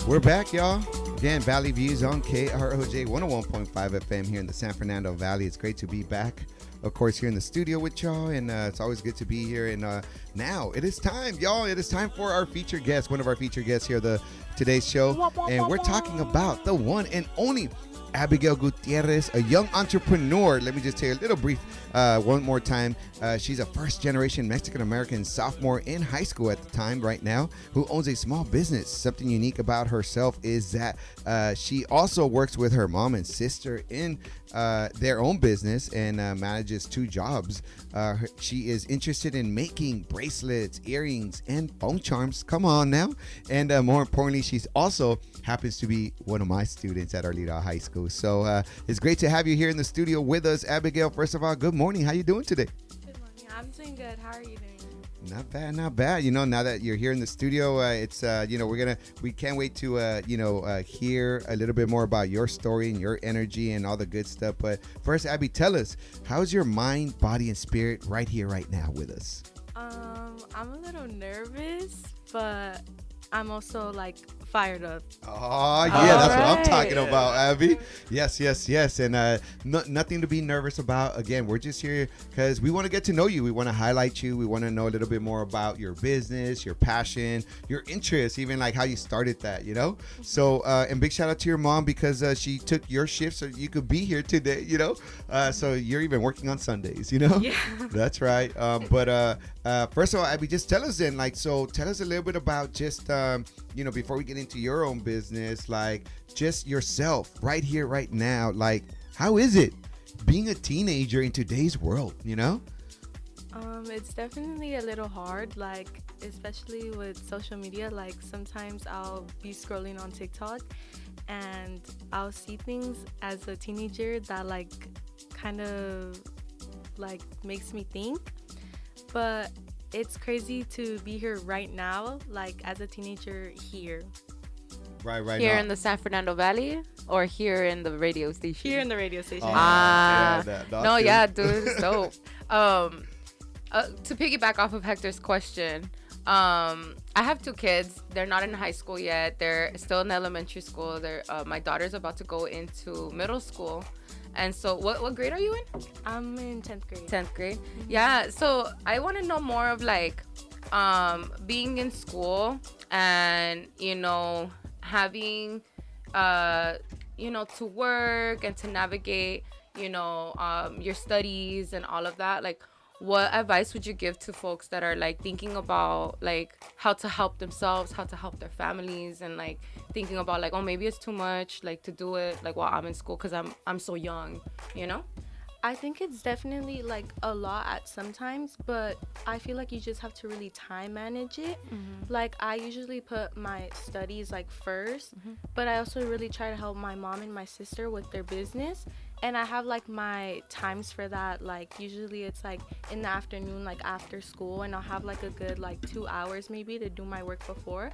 G: We're back, y'all. Again, Valley Views on KROJ 101.5 FM here in the San Fernando Valley. It's great to be back, of course, here in the studio with y'all, and it's always good to be here. And now it is time, y'all. It is time for our featured guest, one of our featured guests here, today's show, and we're talking about the one and only Abigail Gutierrez, a young entrepreneur. Let me just tell you a little brief one more time. She's a first-generation Mexican-American sophomore in high school at the time right now who owns a small business. Something unique about herself is that she also works with her mom and sister in their own business and manages 2 jobs. She is interested in making bracelets, earrings, and phone charms. Come on now. And more importantly, she's also happens to be one of my students at Arleta High School. So it's great to have you here in the studio with us, Abigail. First of all, good morning. How you doing today?
M: Good morning. I'm doing good. How are you doing?
G: Not bad. You know, now that you're here in the studio, it's we can't wait to hear a little bit more about your story and your energy and all the good stuff. But first, Abby, tell us, how's your mind, body, and spirit right here, right now with us?
M: I'm a little nervous, but I'm also like fired up.
G: Oh, yeah, that's what I'm talking
H: Alright.
G: about, Abby. Yes, yes, yes. And nothing to be nervous about. Again, we're just here because we want to get to know you. We want to highlight you. We want to know a little bit more about your business, your passion, your interests, even like how you started that, you know? So, and big shout out to your mom because she took your shift so you could be here today, you know? So you're even working on Sundays, you know?
M: Yeah.
G: That's right. But first of all, Abby, just tell us then, like, so tell us a little bit about just, you know, before we get into your own business, like just yourself right here, right now. Like, how is it being a teenager in today's world, you know?
M: It's definitely a little hard, like especially with social media. Like sometimes I'll be scrolling on TikTok and I'll see things as a teenager that like kind of like makes me think. But it's crazy to be here right now, like as a teenager here.
G: Right
H: Here
G: now.
H: in the San Fernando Valley or here in the radio station?
M: Here in the radio station.
H: Ah.
G: that's
H: No,
G: good.
H: yeah, dude, it's dope. To piggyback off of Hector's question, I have two kids. They're not in high school yet. They're still in elementary school. They're my daughter's about to go into middle school. And so, what grade are you in?
M: I'm in 10th grade.
H: 10th grade. Yeah. So I want to know more of like, being in school and having, to work and to navigate, your studies and all of that. Like, what advice would you give to folks that are like thinking about like how to help themselves, how to help their families, and like thinking about like, oh, maybe it's too much like to do it like while I'm in school because I'm so young, you know?
M: I think it's definitely like a lot at sometimes, but I feel like you just have to really time manage it. Like I usually put my studies like first, but I also really try to help my mom and my sister with their business. And I have like my times for that. Like usually it's like in the afternoon, like after school, and I'll have like a good like 2 hours maybe to do my work before.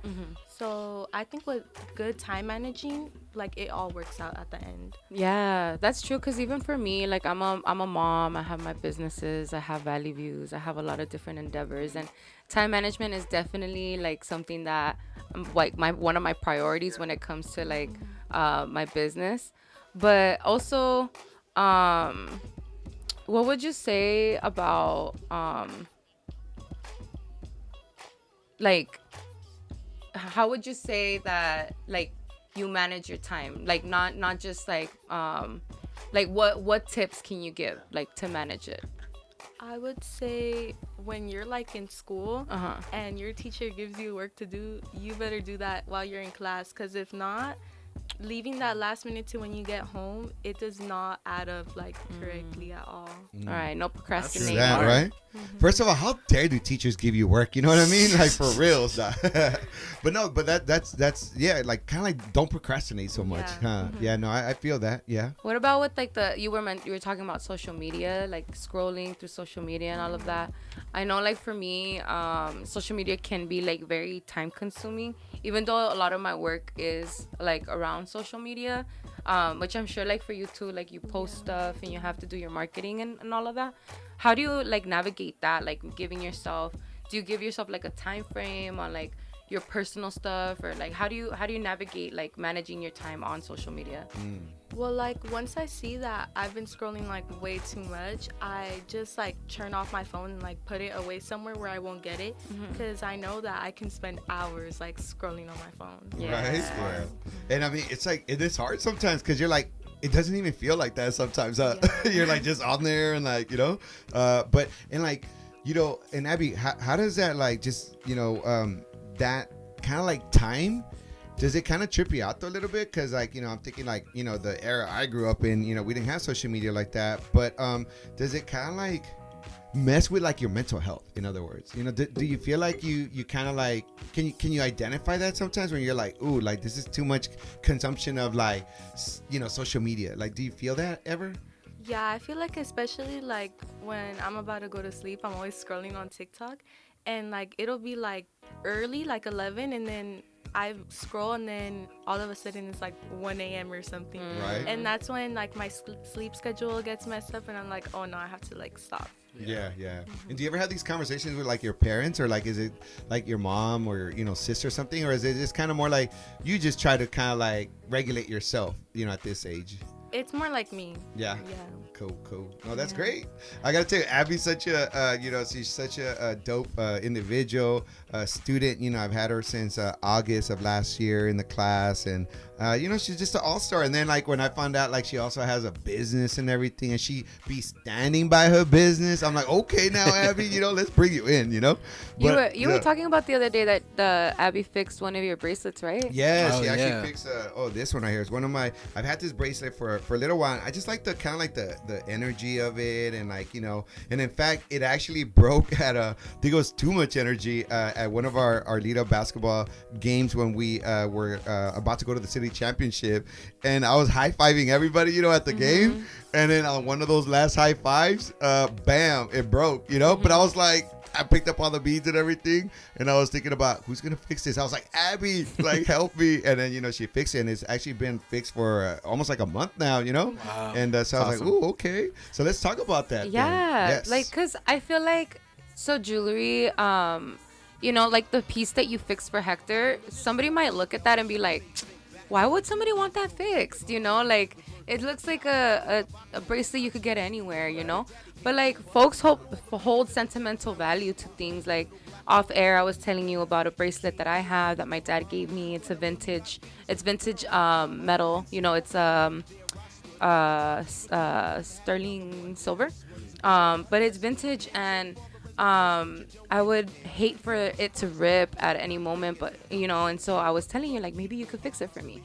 M: So I think with good time managing, like it all works out at the end.
H: Yeah, that's true. Cause even for me, like I'm a mom. I have my businesses. I have Valley Views. I have a lot of different endeavors, and time management is definitely like something that like one of my priorities when it comes to like my business. But also, what would you say about like how would you say that like you manage your time, like not just like what tips can you give like to manage it?
M: I would say when you're like in school and your teacher gives you work to do, you better do that while you're in class, because if not, leaving that last minute to when you get home, it does not add up like correctly at all.
H: All right, no procrastinating.
G: That, right? First of all, how dare do teachers give you work? You know what I mean? Like for real. but that's yeah, like kind of like don't procrastinate so much.
M: Yeah.
G: Huh? Yeah, no, I feel that. Yeah.
H: What about with like you were talking about social media, like scrolling through social media and all of that? I know like for me, social media can be like very time consuming, even though a lot of my work is like around social media, which I'm sure like for you too, like you post stuff and you have to do your marketing and all of that. How do you like navigate that, like do you give yourself like a time frame on like your personal stuff, or like how do you navigate like managing your time on social media?
M: Well, like once I see that I've been scrolling like way too much, I just like turn off my phone and like put it away somewhere where I won't get it, because I know that I can spend hours like scrolling on my phone.
G: Right. Yeah. And I mean, it's like it is hard sometimes because you're like, it doesn't even feel like that sometimes. You're like just on there and like but and like and Abby, how does that like just that kind of like time? Does it kind of trip you out though a little bit? Because like I'm thinking like the era I grew up in, we didn't have social media like that. But does it kind of like mess with like your mental health? In other words, do you feel like you kind of like can you identify that sometimes when you're like, ooh, like this is too much consumption of like social media? Like, do you feel that ever?
M: Yeah, I feel like especially like when I'm about to go to sleep, I'm always scrolling on TikTok, and like it'll be like early, like 11, and then I scroll, and then all of a sudden it's like 1 a.m. or something.
G: Right.
M: And that's when like my sleep schedule gets messed up, and I'm like, oh no, I have to like stop.
G: Yeah, yeah. And do you ever have these conversations with like your parents, or like is it like your mom or sister or something, or is it just kind of more like you just try to kind of like regulate yourself, at this age?
M: It's more like me.
G: Yeah.
M: Yeah.
G: Cool. No, that's great. I gotta tell you, Abby's such a, she's such a dope individual, student. I've had her since August of last year in the class, and she's just an all-star. And then like when I found out like she also has a business and everything, and she be standing by her business, I'm like, okay, now Abby, let's bring you in, But,
H: you were talking about the other day that Abby fixed one of your bracelets, right?
G: Yeah, she
J: Oh,
G: actually
J: yeah.
G: fixed. This one right here is one of my. I've had this bracelet for a little while. I just like the kind of like the energy of it, and like and in fact, it actually broke at I think it was too much energy at one of our Lido basketball games when we were about to go to the city championship, and I was high fiving everybody, at the game, and then on one of those last high fives, bam, it broke, But I was like. I picked up all the beads and everything, and I was thinking about who's gonna fix this. I was like, Abby, like help me, and then she fixed it, and it's actually been fixed for almost like a month now,
J: Wow.
G: And so I was like, ooh, okay. So let's talk about that.
H: Yeah,
G: Yes.
H: like cause I feel like jewelry, like the piece that you fixed for Hector, somebody might look at that and be like, why would somebody want that fixed? Like it looks like a bracelet you could get anywhere, But like folks hold sentimental value to things. Like off air, I was telling you about a bracelet that I have that my dad gave me. It's vintage metal. It's sterling silver, but it's vintage, and I would hate for it to rip at any moment, but and so I was telling you like maybe you could fix it for me.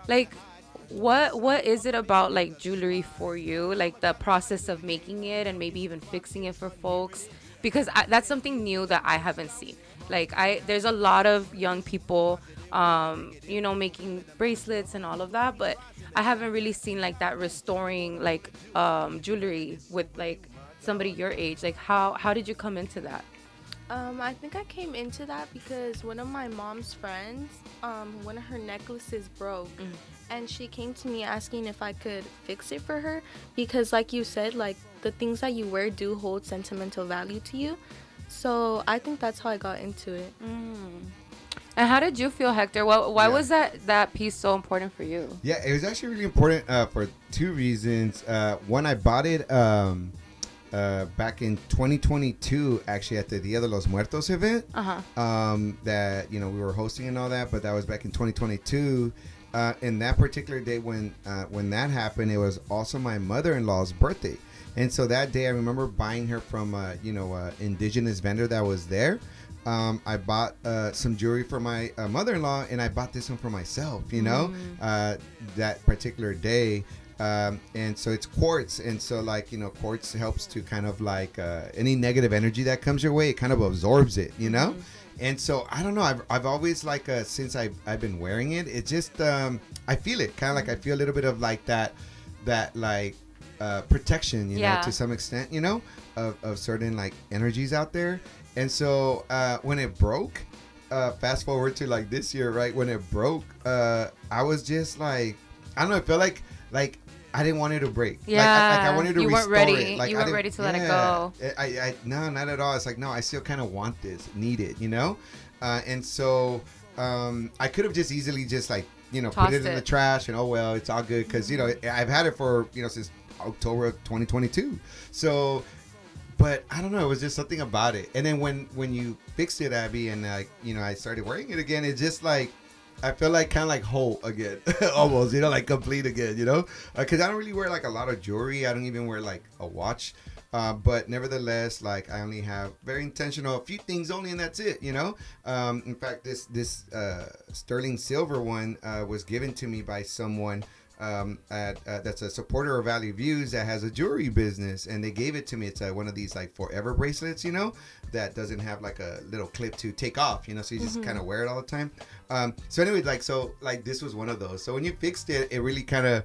H: Like what is it about like jewelry for you, like the process of making it and maybe even fixing it for folks, because that's something new that I haven't seen. Like there's a lot of young people making bracelets and all of that, but I haven't really seen like that restoring like jewelry with like somebody your age. Like how did you come into that?
M: I think I came into that because one of my mom's friends, one of her necklaces broke, and she came to me asking if I could fix it for her, because like you said, like the things that you wear do hold sentimental value to you. So I think that's how I got into it.
H: And how did you feel, Hector? Why was that piece so important for you?
G: Yeah, it was actually really important for two reasons. One, I bought it back in 2022, actually at the Dia de los Muertos event that we were hosting and all that, but that was back in 2022. And that particular day when that happened, it was also my mother-in-law's birthday, and so that day I remember buying her from indigenous vendor that was there. I bought some jewelry for my mother-in-law, and I bought this one for myself, that particular day. And so it's quartz, and so like quartz helps to kind of like any negative energy that comes your way, it kind of absorbs it, and so I don't know, I've always like since I've been wearing it, it just I feel it kind of like I feel a little bit of like that like protection, to some extent, of certain like energies out there. And so when it broke, fast forward to like this year, right, when it broke, I was just like, I don't know, it felt like I didn't want it to break.
H: Yeah,
G: like I wanted to
H: you
G: restore
H: weren't ready.
G: it. Like
H: you weren't ready to let it go.
G: No, not at all. It's like, no, I still kind of want this, need it, and so I could have just easily just like put it in the trash and oh well, it's all good, because I've had it for since October of 2022. So, but I don't know, it was just something about it. And then when you fixed it, Abby, and I started wearing it again, it's just like I feel like kind of like whole again, almost, like complete again, because I don't really wear like a lot of jewelry. I don't even wear like a watch, but nevertheless, like I only have very intentional, a few things only, and that's it, In fact, this sterling silver one was given to me by someone that's a supporter of Valley Views that has a jewelry business, and they gave it to me. It's one of these like forever bracelets, that doesn't have like a little clip to take off, so you just kind of wear it all the time. So anyway, like this was one of those. So when you fixed it, it really kind of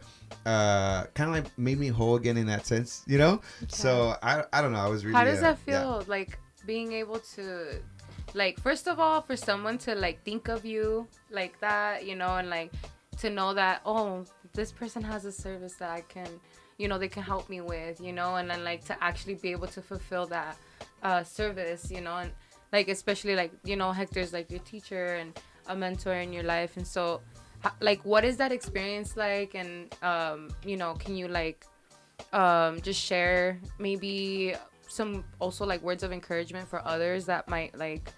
G: like made me whole again in that sense, Okay. So I don't know, I was really.
H: How does that feel? Like being able to, like, first of all, for someone to like think of you like that, and like to know that, oh, this person has a service that I can, they can help me with, and then like to actually be able to fulfill that service, and like especially like Hector's like your teacher and a mentor in your life, and so like what is that experience like, and can you like just share maybe some also like words of encouragement for others that might like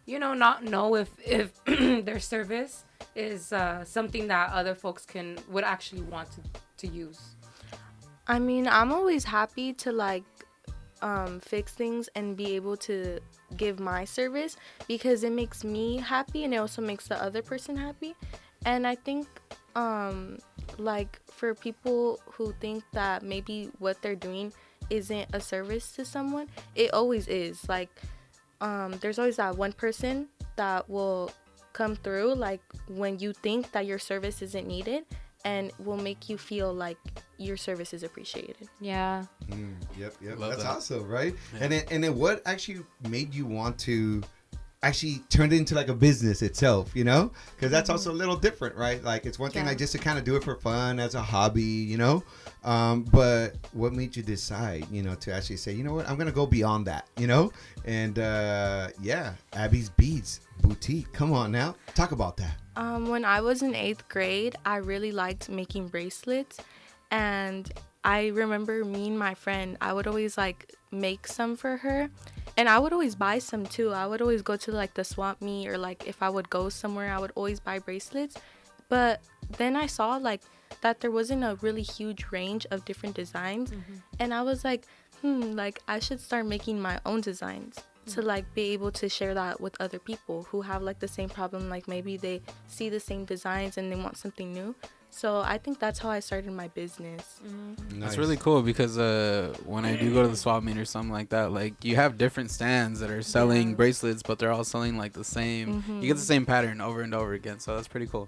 H: not know if their service is something that other folks would actually want to use.
M: I mean, I'm always happy to like fix things and be able to give my service because it makes me happy and it also makes the other person happy. And I think like for people who think that maybe what they're doing isn't a service to someone, it always is. Like there's always that one person that will come through like when you think that your service isn't needed and will make you feel like your service is appreciated.
H: Yeah.
G: Yep.
J: Love
G: That's
J: that.
G: awesome, right?
J: Yeah.
G: And then what actually made you want to actually turn it into like a business itself, because that's also a little different, right? Like it's one thing like just to kind of do it for fun as a hobby, but what made you decide, to actually say, you know what, I'm gonna go beyond that, and Abby's Beads Boutique, come on now, talk about that.
M: When I was in 8th grade, I really liked making bracelets, and I remember me and my friend, I would always like make some for her, and I would always buy some too. I would always go to like the swap meet, or like if I would go somewhere, I would always buy bracelets. But then I saw like that there wasn't a really huge range of different designs, and I was like, like I should start making my own designs to like be able to share that with other people who have like the same problem. Like maybe they see the same designs and they want something new. So I think that's how I started my business.
G: Nice.
J: That's really cool because when I do go to the swap meet or something like that, like you have different stands that are selling bracelets, but they're all selling like the same. You get the same pattern over and over again, so that's pretty cool.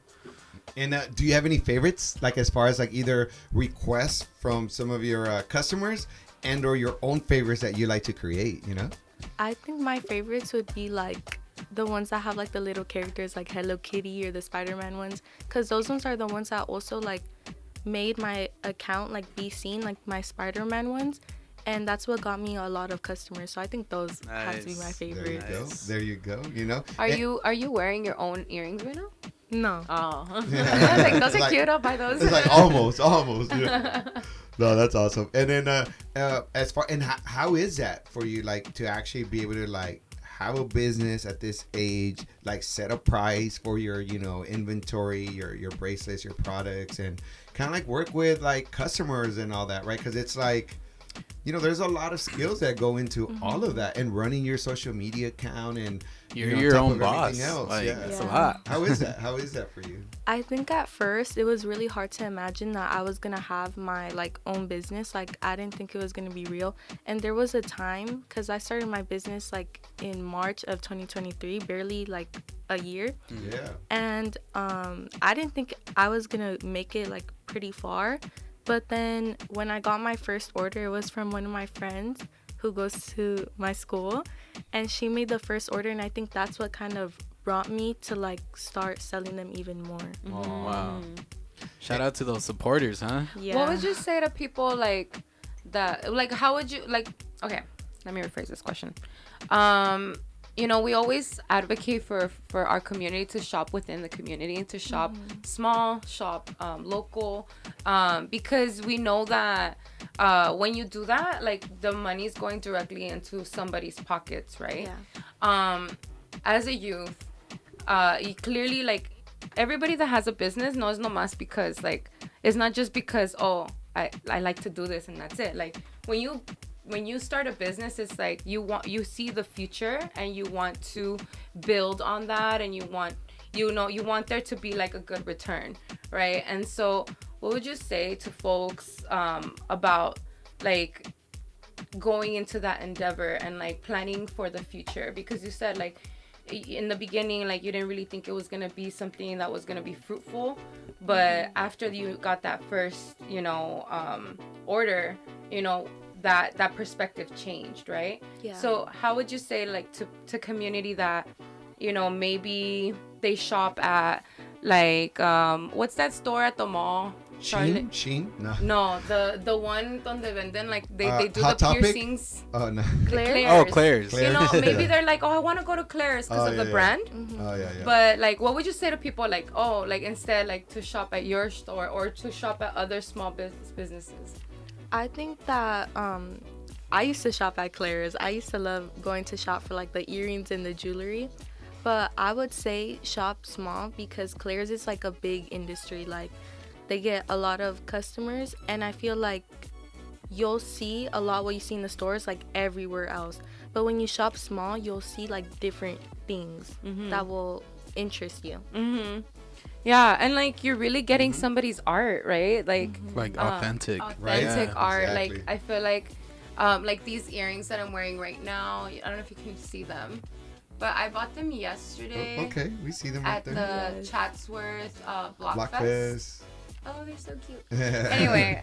G: And do you have any favorites, like as far as like either requests from some of your customers and or your own favorites that you like to create,
M: I think my favorites would be like the ones that have like the little characters like Hello Kitty or the Spider-Man ones, because those ones are the ones that also like made my account like be seen, like my Spider-Man ones, and that's what got me a lot of customers. So I think those have to be my favorite.
G: There you go.
H: Are you wearing your own earrings right now?
M: No.
H: Oh. I was like, those are cute. I'll buy those.
G: It's like almost. Yeah. No, that's awesome. And then as far and how is that for you, like to actually be able to like have a business at this age, like set a price for your inventory, your bracelets, your products, and kind of like work with like customers and all that, right? Because it's like there's a lot of skills that go into all of that, and running your social media account, and
J: you're your own boss.
G: Like,
J: it's a lot.
G: How is that for you?
M: I think at first it was really hard to imagine that I was gonna have my like own business. Like I didn't think it was gonna be real. And there was a time, because I started my business like in March of 2023, barely like a year.
G: Yeah.
M: And I didn't think I was gonna make it like pretty far. But then when I got my first order, it was from one of my friends who goes to my school, and she made the first order, and I think that's what kind of brought me to like start selling them even more.
J: Oh wow. Shout out to those supporters, huh?
M: Yeah.
H: What would you say to people like that? Like, how would you like? Okay, let me rephrase this question. We always advocate for our community to shop within the community, and to shop small, shop local, because we know that when you do that, like the money is going directly into somebody's pockets, right?
M: Yeah.
H: As a youth, you clearly like everybody that has a business knows no más because like it's not just because I like to do this and that's it. Like when you start a business, it's like you see the future and you want to build on that, and you want there to be like a good return, right? And so what would you say to folks about like going into that endeavor and like planning for the future? Because you said like in the beginning, like you didn't really think it was gonna be something that was gonna be fruitful, but after you got that first order, that perspective changed, right?
M: Yeah.
H: So how would you say like to community that maybe they shop at like what's that store at the mall
G: Sheen? Sheen? No.
H: No, the one donde venden like they do the
G: Hot Topic?
H: piercings.
G: Oh, no.
H: Claire's.
J: Oh, Claire's.
H: You know,
G: Claire's.
H: maybe they're like, oh, I want to go to Claire's because
G: Oh,
H: of
G: yeah,
H: the
G: yeah.
H: brand.
G: Oh, yeah, yeah.
H: But like, what would you say to people like, oh, like instead like to shop at your store or to shop at other small businesses?
M: I think that I used to shop at Claire's. I used to love going to shop for like the earrings and the jewelry. But I would say shop small because Claire's is like a big industry. Like they get a lot of customers, and I feel like you'll see a lot what you see in the stores like everywhere else. But when you shop small, you'll see like different things that will interest you.
H: Yeah, and like you're really getting somebody's art, right? Like
J: authentic.
H: authentic
G: Yeah,
H: art.
G: exactly.
H: Like I feel like these earrings that I'm wearing right now. I don't know if you can see them, but I bought them yesterday.
G: Okay, we see them right
H: At
G: there.
H: the Chatsworth Blockfest.
G: Blockfest.
H: Oh, they're so cute. Anyway,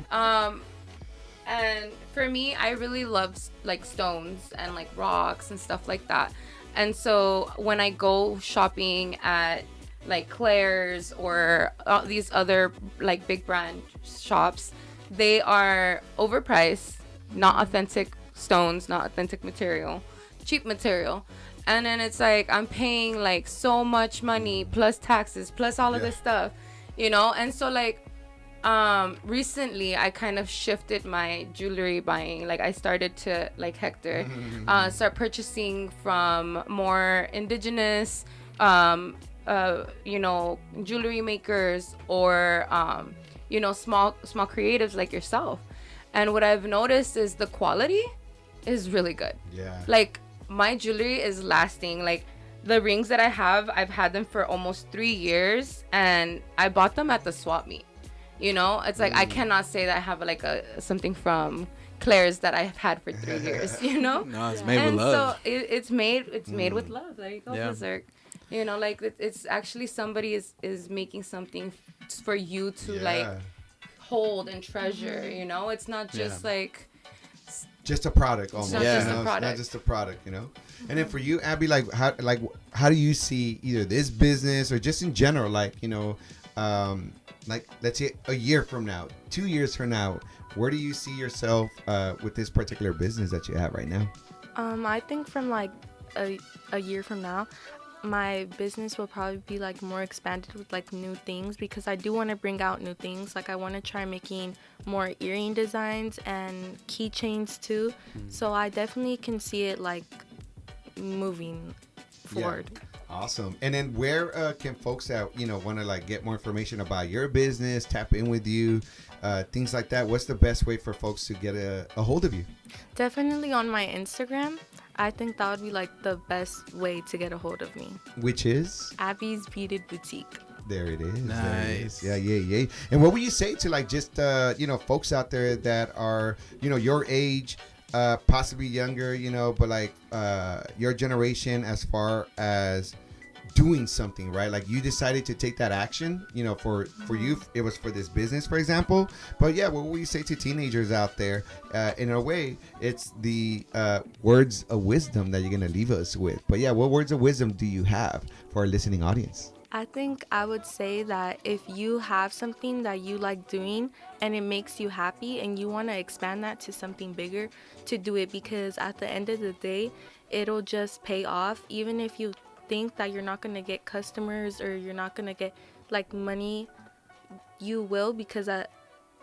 H: and for me, I really love like stones and like rocks and stuff like that. And so when I go shopping at like Claire's or these other like big brand shops, they are overpriced, not authentic stones, not authentic material, cheap material. And then it's like I'm paying like so much money plus taxes plus all of this stuff, you know. And so like recently I kind of shifted my jewelry buying. Like I started to, like Hector, start purchasing from more indigenous you know, jewelry makers or you know, small creatives like yourself. And what I've noticed is the quality is really good.
G: Yeah.
H: Like my jewelry is lasting. Like the rings that I have, I've had them for almost 3 years, and I bought them at the swap meet. You know, it's like I cannot say that I have like something from Claire's that I've had for 3 years. You know,
J: No, it's made with love.
H: So it's made with love. There you go, Blaserk. You know, like it's actually somebody is making something for you to like hold and treasure. You know, it's not just like
G: just a product almost.
H: Not just a
G: You know?
H: product.
G: It's not just a product, you know. And then for you, Abby, like how do you see either this business or just in general, like, you know, like let's say a year from now, 2 years from now, where do you see yourself with this particular business that you have right now?
M: I think from like a year from now, my business will probably be like more expanded with like new things, because I do want to bring out new things. Like I want to try making more earring designs and keychains too. So I definitely can see it like moving forward.
G: Yeah. Awesome. And then where can folks that, you know, want to like get more information about your business, tap in with you, things like that? What's the best way for folks to get a hold of you?
M: Definitely on my Instagram. I think that would be like the best way to get a hold of me.
G: Which is?
M: Abby's Beaded Boutique.
G: There it is.
J: Nice.
G: There it is. Yeah. And what would you say to like just, you know, folks out there that are, you know, your age, possibly younger, you know, but like your generation as far as doing something, right? Like you decided to take that action, you know, for you, it was for this business, for example. But yeah, what would you say to teenagers out there? In a way, it's the words of wisdom that you're going to leave us with. But yeah, what words of wisdom do you have for our listening audience?
M: I think I would say that if you have something that you like doing and it makes you happy and you want to expand that to something bigger, to do it, because at the end of the day, it'll just pay off. Even if you think that you're not going to get customers or you're not going to get like money, you will, because it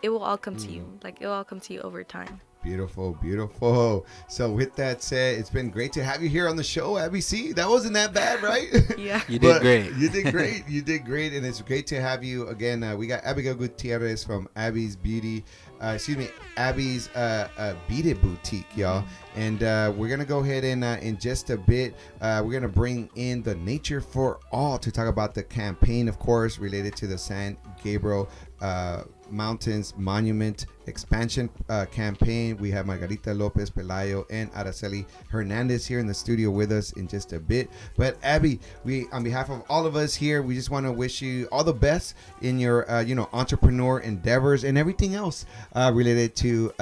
M: will all come to you. Like it will all come to you over time.
G: Beautiful. So with that said, it's been great to have you here on the show, Abby. See, that wasn't that bad, right?
M: Yeah.
J: You did great.
G: You did great. And it's great to have you again. We got Abigail Gutierrez from Abby's Abby's Beaded Boutique, y'all. And we're going to go ahead and in just a bit, we're going to bring in the Nature for All to talk about the campaign, of course, related to the San Gabriel Mountains Monument expansion campaign. We have Margarita Lopez Pelayo and Araceli Hernandez here in the studio with us in just a bit. But Abby, we on behalf of all of us here, we just want to wish you all the best in your entrepreneur endeavors and everything else related to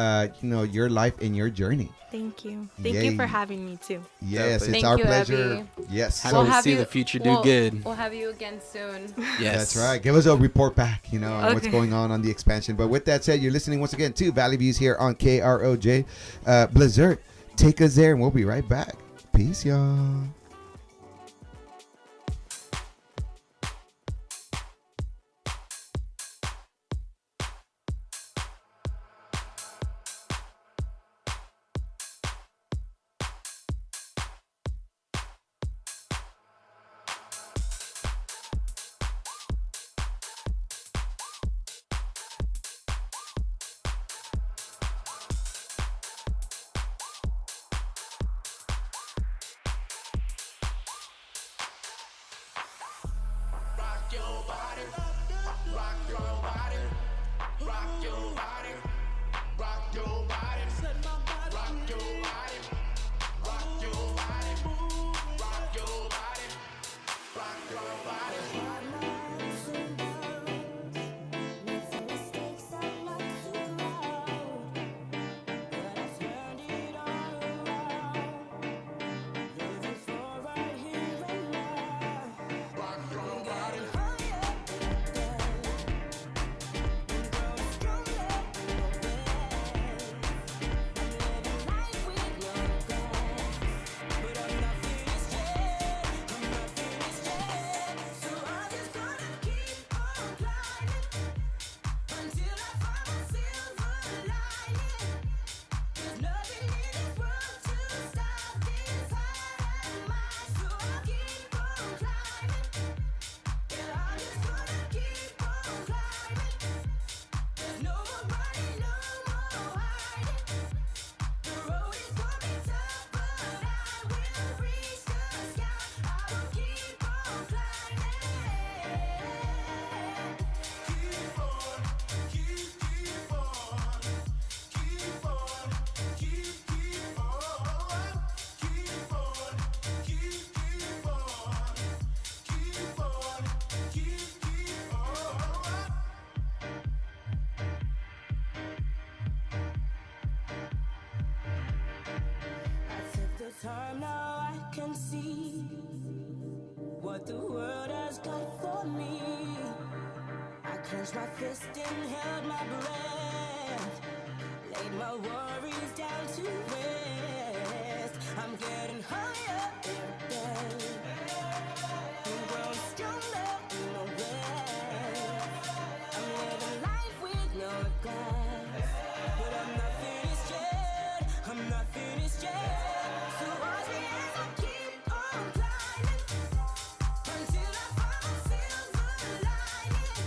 G: your life and your journey.
M: Thank you. Thank
G: Yay.
M: you for having me too.
G: Yes,
J: Definitely.
G: it's
H: Thank
G: our
H: you,
G: pleasure.
H: Abby.
G: Yes.
J: Happy to see the future do good.
H: We'll have you again soon.
J: Yes.
G: That's right. Give us a report back, on what's
M: Okay.
G: going on the expansion. But with that said, you're listening once again to Valley Views here on KROJ. Blaserk, take us there and we'll be right back. Peace, y'all.
N: Time now I can see what the world has got for me. I clenched my fist and held my breath, laid my worries down to rest. I'm getting higher every day, I'm growing stronger in my way. I'm living life with no regrets, but I'm not finished yet. I'm not finished yet. So watch me as I keep on climbing until I find my silver lining.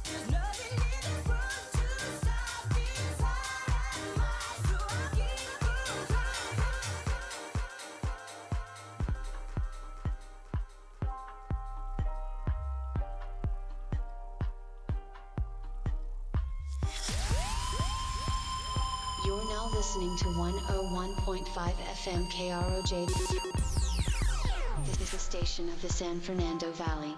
N: There's nothing in this world to stop this heart of mine. So I'll keep on climbing.
A: You're now listening to 101.5 FM KROJ. This is the station of the San Fernando Valley.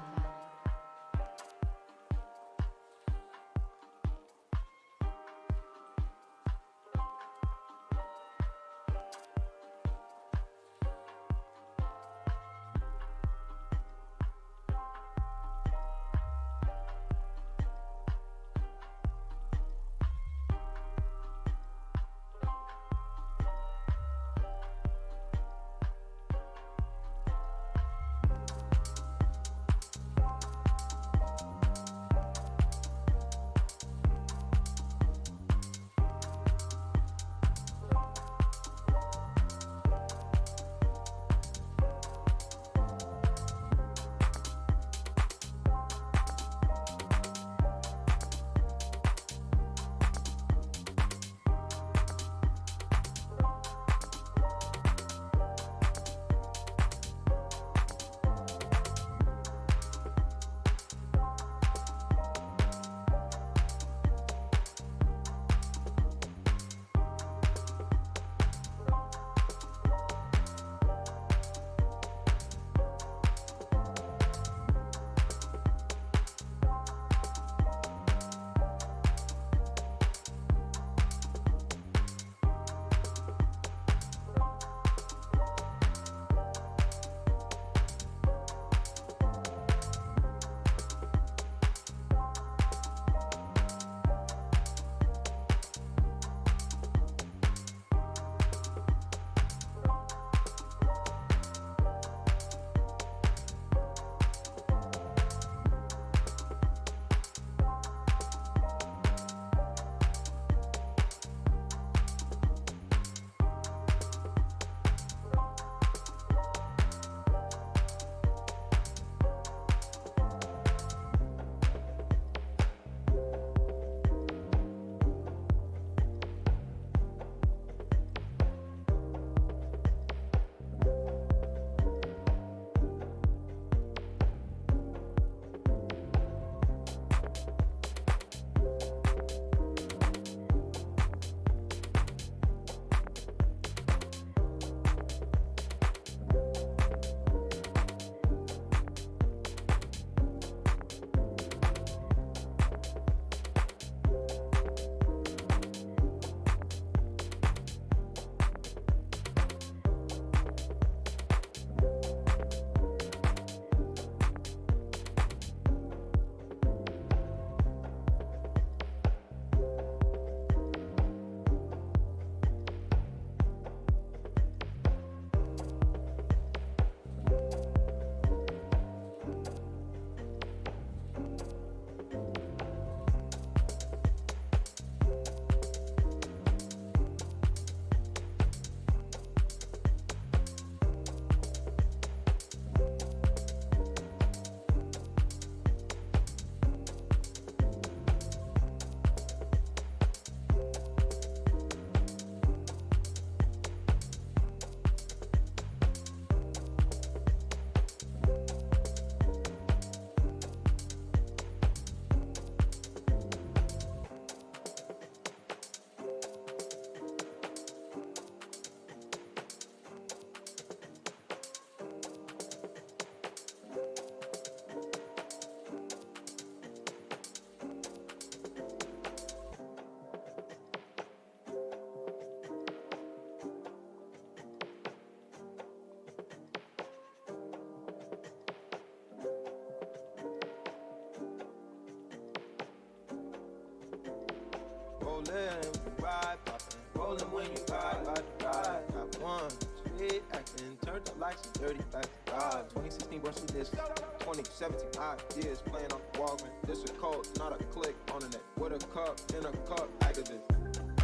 O: rolling, we ride, popping, rolling when you ride the ride. Got one, straight acting, turned up like some dirty back to ride. 2016 brush with this, 2017 ideas playing off the Walgreens. This a cult, not a click on the net. With a cup, in a cup, activist.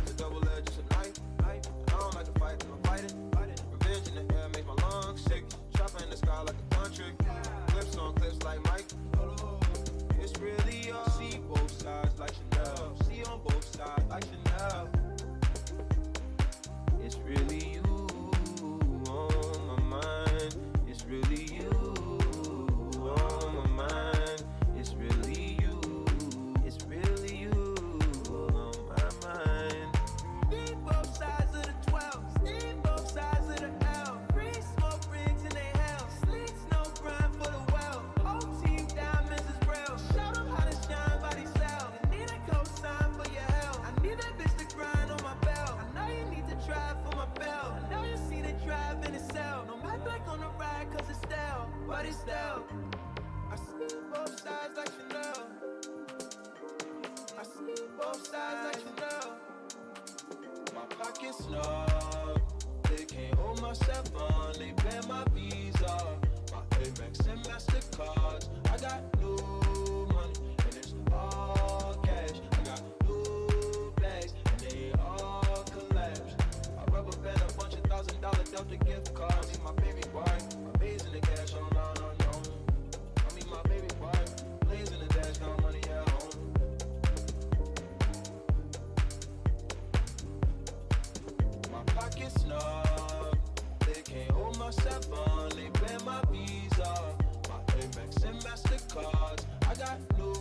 O: It's a double edge, it's a knife. I don't like to fight, I'm fighting. Revenge in the air makes my lungs sick. Chopper in the sky like a gun trick. Clips on clips like Mike. It's really all. See both sides like Chanel. See on both sides like Chanel. It's really you on my mind. It's really you on my mind. It's really you. It's really you on my mind. See both sides of the 12. See both sides of the L. Free smoke rings in they hell. Sleets no grind for the well. Whole team diamonds is real. Show them how to shine by themselves. I need a cosign for your help. I need that bitch to grind on my belt. I know you need to drive for my belt. I know you see the drive in the cell. No matter back on the ride cause it's stale. But it's stale. I see both sides like Chanel. I see both sides like Chanel. My pockets snug. They can't hold my on. They ban my Visa. My Amex and MasterCards. I got new money and it's all cash. I got new bags and they all collapse. I rubber band a bunch of $1,000 Delta gift cards. See my baby boy, my baby's in the cash on unknown. I mean my baby boy, plays in the dash, got money at home. My pockets snug. They can't hold my on. They ban my Visa. My Amex and MasterCards. I got new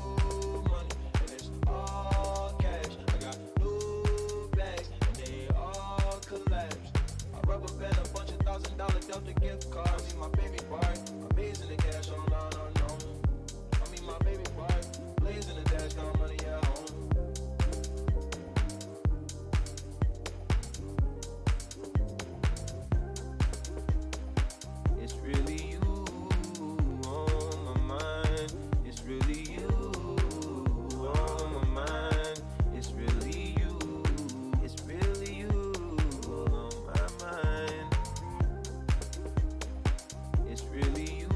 O: money and it's all cash. I got new bags and they all collapse. I rubber band a bunch of $1,000 Delta gift cards. See my baby boy, my baby's in the cash on unknown. I mean my baby boy, plays in the dash, got money at home. It's really you on my mind. It's really you on my mind. It's really you. It's really you on my mind. It's really you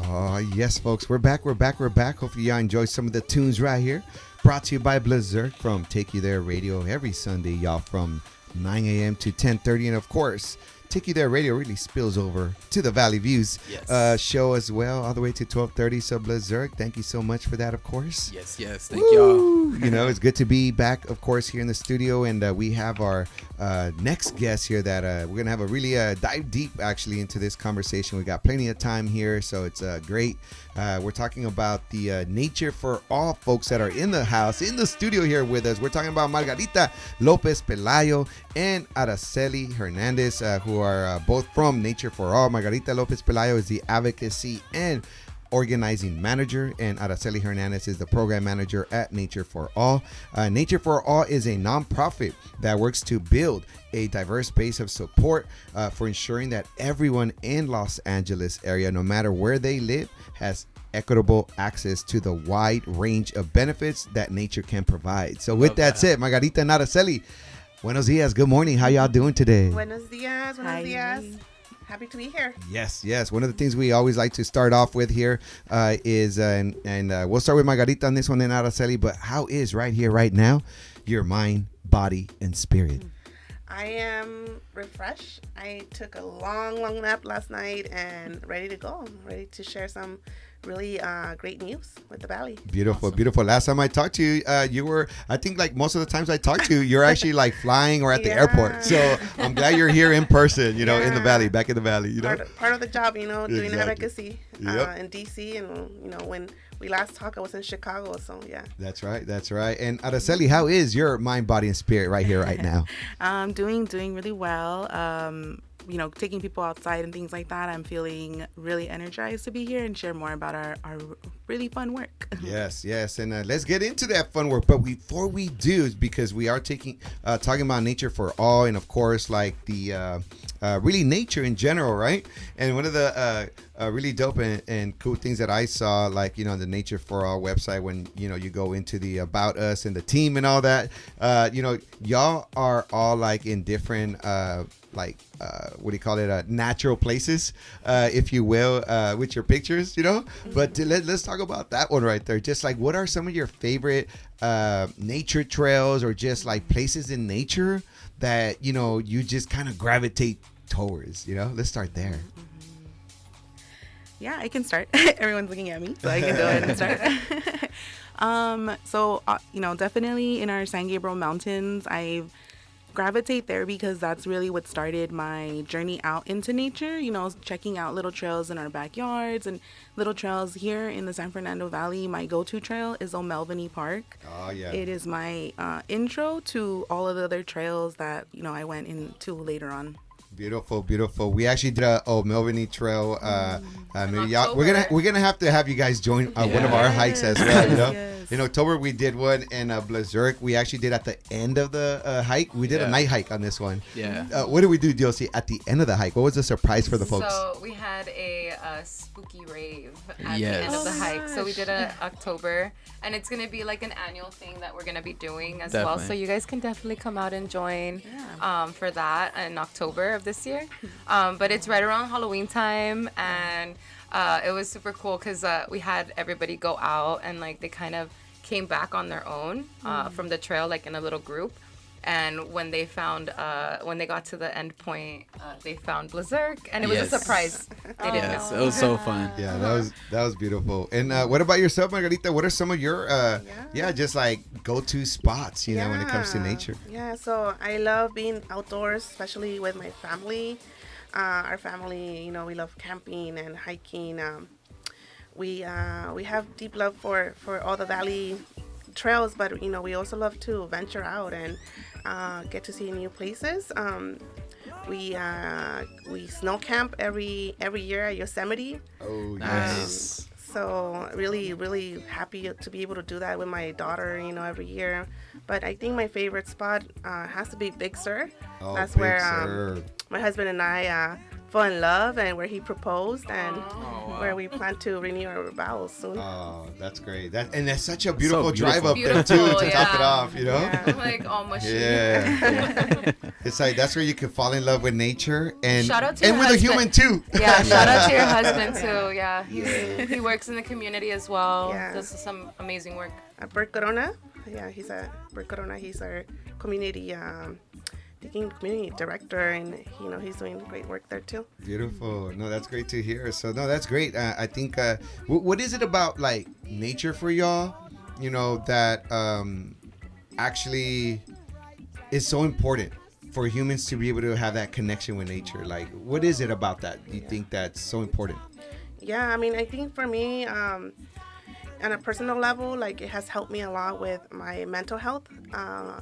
G: Oh, yes, folks. We're back. Hopefully y'all enjoy some of the tunes right here. Brought to you by Blaserk from Take You There Radio every Sunday, y'all, from 9 a.m. to 10:30. And, of course, Take You There Radio really spills over to the Valley Views show as well, all the way to 12:30. So, Blaserk, thank you so much for that, of course.
J: Yes. Thank y'all.
G: You know, it's good to be back, of course, here in the studio. And we have our next guest here that we're going to have a really dive deep, actually, into this conversation. We got plenty of time here, so it's great. We're talking about the Nature for All folks that are in the house, in the studio here with us. We're talking about Margarita Lopez Pelayo and Araceli Hernandez, who are both from Nature for All. Margarita Lopez Pelayo is the advocacy and organizing manager, and Araceli Hernandez is the program manager at Nature for All. Nature for All is a nonprofit that works to build a diverse base of support for ensuring that everyone in Los Angeles area, no matter where they live, has equitable access to the wide range of benefits that nature can provide. So with that said, Margarita and Araceli, buenos dias, good morning. How y'all doing today?
P: Buenos dias. Happy to be here.
G: Yes. One of the things we always like to start off with here is, and we'll start with Margarita on this one and Araceli, but how is right here, right now, your mind, body, and spirit?
P: I am refreshed. I took a long nap last night and ready to go. I'm ready to share some really great news with the Valley.
G: Beautiful. Last time I talked to you, you were, I think like most of the times I talked to you, you're actually like flying or at the airport. So I'm glad you're here in person, in the Valley, back in the Valley,
P: Part of the job, doing advocacy in
G: Yep.
P: DC. And, when we last talked, I was in Chicago. So, yeah.
G: That's right. And Araceli, how is your mind, body, and spirit right here, right now?
Q: Doing really well. Taking people outside and things like that. I'm feeling really energized to be here and share more about our really fun work.
G: Yes. And let's get into that fun work. But before we do, because we are talking about Nature for All, and of course, like the really nature in general, right? And one of the really dope and cool things that I saw, like, the Nature for All website, when, you go into the About Us and the team and all that, y'all are all like in different, what do you call it? Natural places, if you will, with your pictures, But let's talk about that one right there. Just like, what are some of your favorite nature trails or just like places in nature that, you just kind of gravitate towards, Let's start there.
Q: Yeah, I can start. Everyone's looking at me, so I can go ahead and start. Definitely in our San Gabriel Mountains, I gravitate there because that's really what started my journey out into nature, checking out little trails in our backyards and little trails here in the San Fernando Valley. My go-to trail is O'Melveny Park.
G: Oh, yeah.
Q: It is my intro to all of the other trails that, I went into later on.
G: Beautiful. We actually did a O'Melveny Trail. Maybe we're gonna have to have you guys join one of our hikes as well.
Q: Yes.
G: In October we did one in Blaserk. We actually did at the end of the hike. We did a night hike on this one.
J: Yeah.
G: What did we do, Diosy, at the end of the hike? What was the surprise for the folks?
H: So we had a spooky rave at the end of the hike. So we did a October, and it's gonna be like an annual thing that we're gonna be doing as well. So you guys can definitely come out and join for that in October of this year. But it's right around Halloween time, and it was super cool because we had everybody go out and like they kind of came back on their own from the trail, like in a little group. And when they got to the end point, they found Blaserk, and it was a surprise. They didn't know.
J: It was so fun.
G: Yeah, that was beautiful. And what about yourself, Margarita? What are some of your just like go-to spots, when it comes to nature?
P: Yeah, so I love being outdoors, especially with my family. Our family, we love camping and hiking. We have deep love for all the valley trails, but we also love to venture out and get to see new places. We snow camp every year at Yosemite.
G: Oh, yes.
P: So really happy to be able to do that with my daughter, every year. But I think my favorite spot has to be Big Sur.
G: Oh,
P: That's
G: Big
P: where
G: Sur.
P: my husband and I fell in love and where he proposed. And where we plan to renew our vows soon.
G: Oh, that's great. That's such a beautiful drive
J: beautiful.
G: up there too
H: Beautiful,
G: to top it
H: yeah.
G: off. You know.
P: Yeah.
H: I'm like all mushy.
G: Yeah. It's like that's where you can fall in love with nature and
H: Shout out to
G: and
H: your
G: with a
H: husband.
G: human too.
H: Yeah, shout out to your husband too. Yeah, he works in the community as well.
P: Yeah.
H: Does some amazing work.
P: At Bert Corona, yeah, he's at Bert Corona. He's our community, community director, and he's doing great work there too.
G: Beautiful. No, that's great to hear. So no, that's great. I think what is it about like nature for y'all? That actually is so important for humans to be able to have that connection with nature. Like, what is it about that you think that's so important?
P: Yeah, I mean, I think for me, on a personal level, like it has helped me a lot with my mental health. I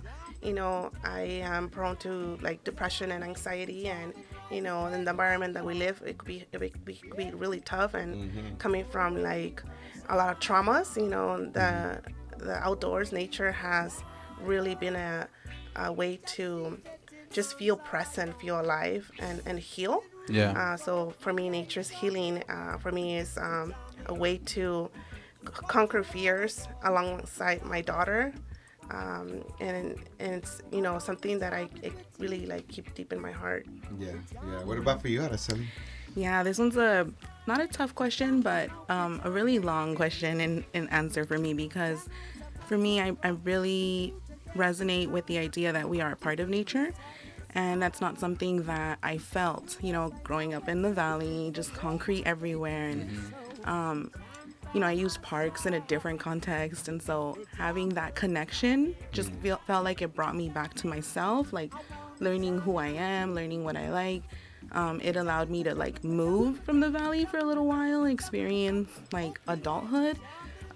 P: am prone to like depression and anxiety, and in the environment that we live, it could be really tough. And coming from like a lot of traumas, the outdoors, nature has really been a way to just feel present, feel alive, and heal.
J: Yeah.
P: So for me, nature's healing for me is a way to conquer fears alongside my daughter, and it's something that I really like keep deep in my heart.
G: Yeah. What about for you, Araceli?
Q: Yeah, this one's not a tough question, but a really long question and answer for me, because for me, I really resonate with the idea that we are a part of nature. And that's not something that I felt, growing up in the valley, just concrete everywhere. And, I use parks in a different context. And so having that connection just felt like it brought me back to myself, like learning who I am, learning what I like. It allowed me to like move from the valley for a little while and experience like adulthood.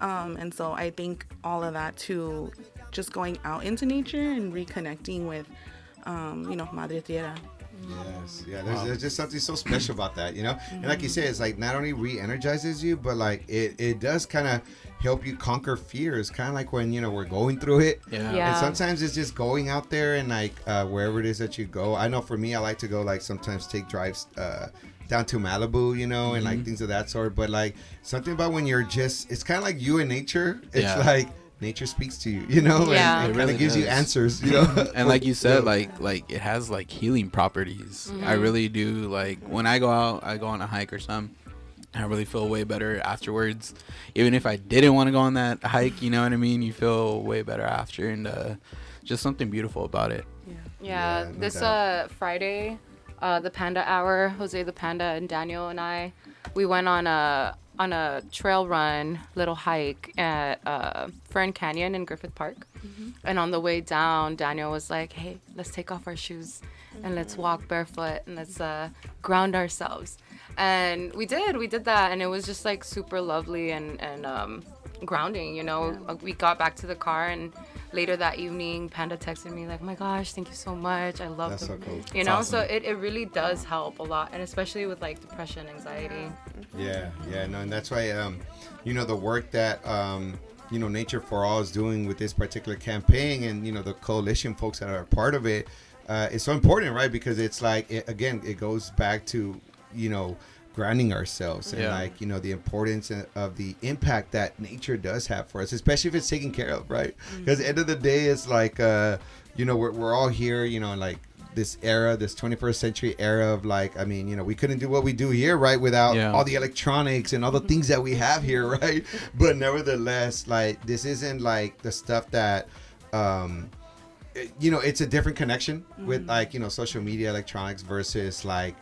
Q: And so I think all of that to just going out into nature and reconnecting with Madre Tierra.
G: Yes, yeah. There's just something so special about that, And like you say, it's like not only re-energizes you, but like it does kind of help you conquer fears. Kind of like when we're going through it.
J: Yeah.
G: And sometimes it's just going out there and like wherever it is that you go. I know for me, I like to go like sometimes take drives down to Malibu, and like things of that sort. But like something about when you're it's kind of like you and nature. It's like nature speaks to you,
H: Yeah.
G: and it kind
J: really
G: of gives you
J: does.
G: answers,
J: And like you said, like it has like healing properties. I really do. Like when I go out, I go on a hike or something, I really feel way better afterwards. Even if I didn't want to go on that hike, you know what I mean? You feel way better after, and just something beautiful about it.
H: Yeah,
G: no
H: this
G: doubt.
H: Friday, the Panda Hour, Jose the Panda and Daniel and I, we went on a trail run, little hike at Fern Canyon in Griffith Park. And on the way down, Daniel was like, hey, let's take off our shoes and let's walk barefoot and let's ground ourselves. And we did that, and it was just like super lovely and grounding, We got back to the car, and later that evening, Panda texted me like, oh my gosh, thank you so much. I love
G: That's
H: the,
G: so cool.
H: you know,
J: awesome.
H: so it really does help a lot, and especially with like depression, anxiety.
G: Yeah, no, and that's why, the work that, Nature for All is doing with this particular campaign, and, the coalition folks that are a part of it, is so important, right? Because it's like, it goes back to, grounding ourselves and the importance of the impact that nature does have for us, especially if it's taken care of, right? Because at the end of the day, it's like, we're all here, like, this era, this 21st century era of like, we couldn't do what we do here, right, without all the electronics and all the things that we have here, right? But nevertheless, like, this isn't like the stuff that, it's a different connection with like, social media, electronics versus like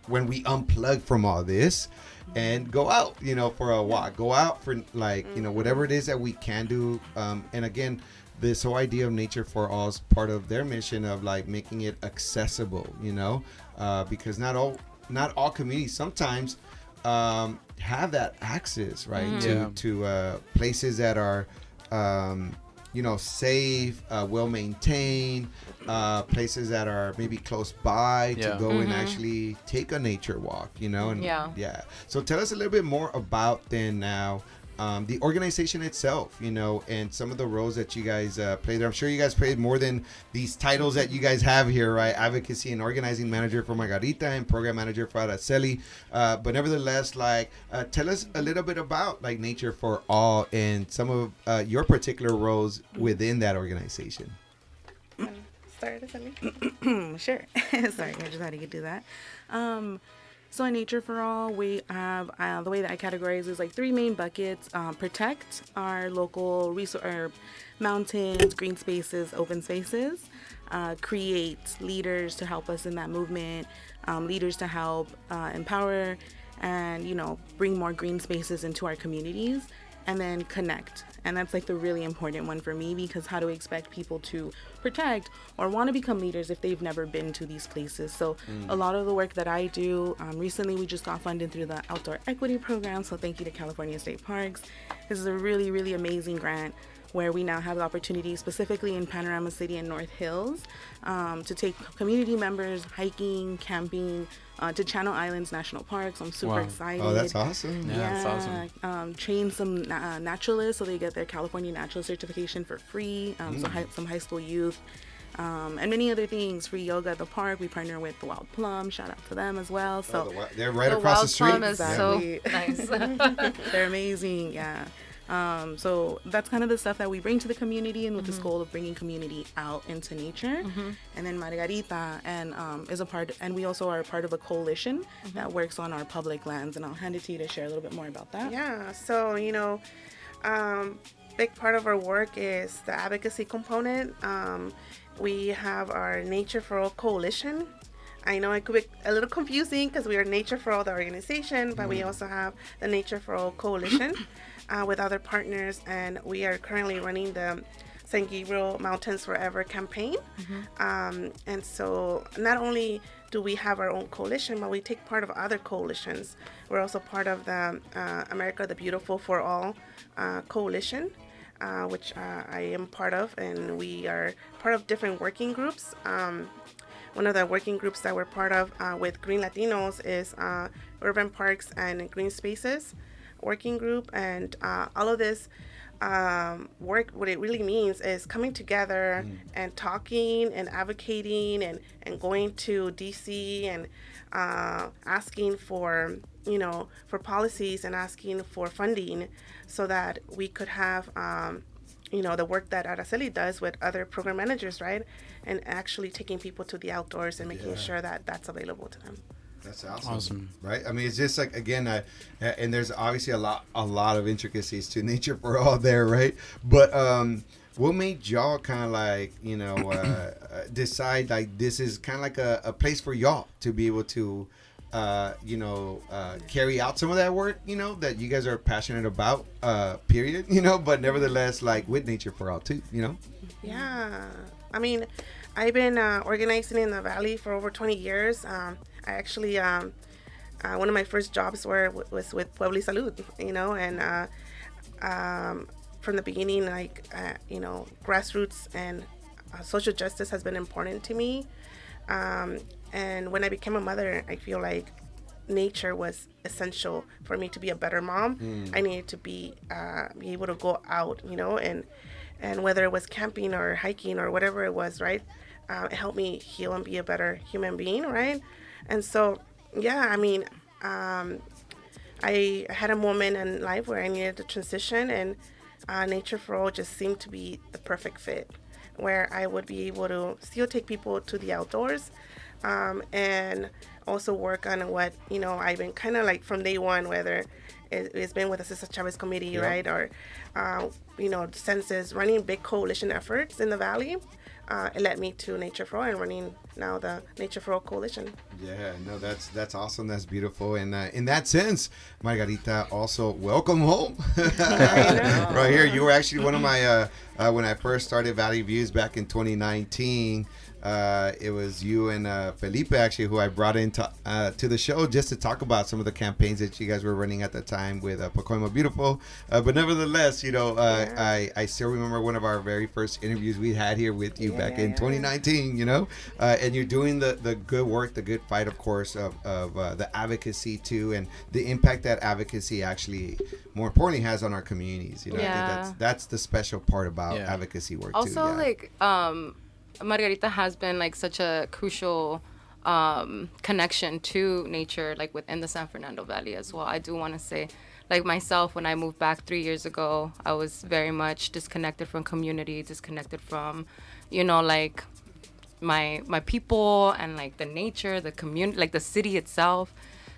G: when we unplug from all this and go out, for a walk, go out for like, whatever it is that we can do. And again, this whole idea of Nature for All is part of their mission of like making it accessible, because not all communities sometimes have that access, right, to places that are safe, well maintained, places that are maybe close by to go and actually take a nature walk, and so tell us a little bit more about then now the organization itself, and some of the roles that you guys play there. I'm sure you guys played more than these titles that you guys have here, right? Advocacy and organizing manager for Margarita and program manager for Araceli. But nevertheless, tell us a little bit about Nature for All and some of your particular roles within that organization.
P: Start, Araceli?
Q: Sure. Sorry, I just had to do that. So in Nature for All, we have, the way that I categorize is 3 main buckets. Protect our local mountains, green spaces, open spaces. Create leaders to help us in that movement, leaders to help empower and, bring more green spaces into our communities. And then connect. And that's the really important one for me, because how do we expect people to protect or want to become leaders if they've never been to these places? So a lot of the work that I do, recently we just got funded through the Outdoor Equity Program. So thank you to California State Parks. This is a really, really amazing grant where we now have the opportunity, specifically in Panorama City and North Hills, to take community members hiking, camping, to Channel Islands National Park. So I'm super excited.
G: Oh, that's awesome.
J: Yeah, that's awesome.
Q: Train some naturalists so they get their California Natural Certification for free. So some high school youth. And many other things. Free yoga at the park. We partner with the Wild Plum. Shout out to them as well. So
G: they're right across the street.
H: Wild Plum is so nice.
Q: They're amazing. Yeah. So that's kind of the stuff that we bring to the community, and with this goal of bringing community out into nature. And then Margarita is a part, and we also are a part of a coalition that works on our public lands. And I'll hand it to you to share a little bit more about that.
P: Yeah. So big part of our work is the advocacy component. We have our Nature for All coalition. I know it could be a little confusing because we are Nature for All, the organization, but we also have the Nature for All coalition with other partners, and we are currently running the San Gabriel Mountains Forever campaign. And so not only do we have our own coalition, but we take part of other coalitions. We're also part of the America the Beautiful for All coalition, which I am part of, and we are part of different working groups. One of the working groups that we're part of with Green Latinos is Urban Parks and Green Spaces working group. And all of this work, what it really means is coming together and talking and advocating and going to DC and asking for policies and asking for funding so that we could have the work that Araceli does with other program managers, right? And actually taking people to the outdoors and making sure that that's available to them.
G: That's awesome. Right? I mean, it's just again, and there's obviously a lot of intricacies to Nature for All there, right? But what made y'all kind of decide this is kind of like a place for y'all to be able to carry out some of that work, that you guys are passionate about, period, but nevertheless, with Nature for All too,
P: Yeah. I mean, I've been organizing in the Valley for over 20 years. I actually, one of my first jobs was with Puebla y Salud, and from the beginning, grassroots and social justice has been important to me. And when I became a mother, I feel like nature was essential for me to be a better mom. I needed to be able to go out, and whether it was camping or hiking or whatever it was, right? It helped me heal and be a better human being, right? And so, yeah, I mean, I had a moment in life where I needed to transition, and Nature for All just seemed to be the perfect fit, where I would be able to still take people to the outdoors, and also work on what, I've been kind of from day one, whether it's been with the Sister Chavez Committee, right? Or, census, running big coalition efforts in the Valley. It led me to Nature for All and running now the Nature for All Coalition.
G: Yeah, no, that's awesome. That's beautiful. And in that sense, Margarita, also welcome home. Right here. You were actually one of my, when I first started Valley Views back in 2019, it was you and Felipe actually who I brought into to the show just to talk about some of the campaigns that you guys were running at the time with Pacoima Beautiful. But nevertheless, I still remember one of our very first interviews we had here with you back in 2019, you know, and you're doing the good work, the good fight, of course, of the advocacy too, and the impact that advocacy actually, more importantly, has on our communities. You know, I think that's the special part about advocacy work
H: also,
G: too.
H: Like, Margarita has been like such a crucial connection to nature, like within the San Fernando Valley as well. I do want to say, like myself, when I moved back 3 years ago, I was very much disconnected from community, disconnected from, you know, like my people and like the nature, the community, like the city itself.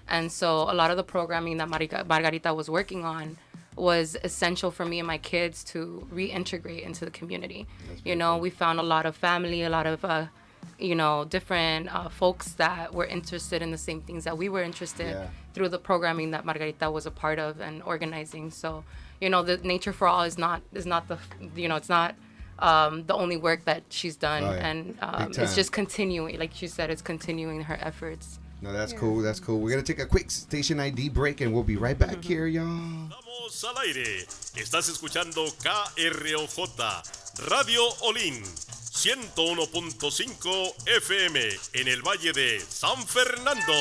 H: And so a lot of the programming that Margarita was working on was essential for me and my kids to reintegrate into the community. You know, we found a lot of family, a lot of you know, different folks that were interested in the same things that we were interested through the programming that Margarita was a part of and organizing. So, you know, the Nature for All is not the, you know, it's not the only work that she's done. And it's just continuing, like she said, it's continuing her efforts.
G: No, that's cool. That's cool. We're going to take a quick station ID break and we'll be right back here, y'all.
R: Estamos al aire. Estás escuchando KROJ, Radio Olin, 101.5 FM en el Valle de San Fernando.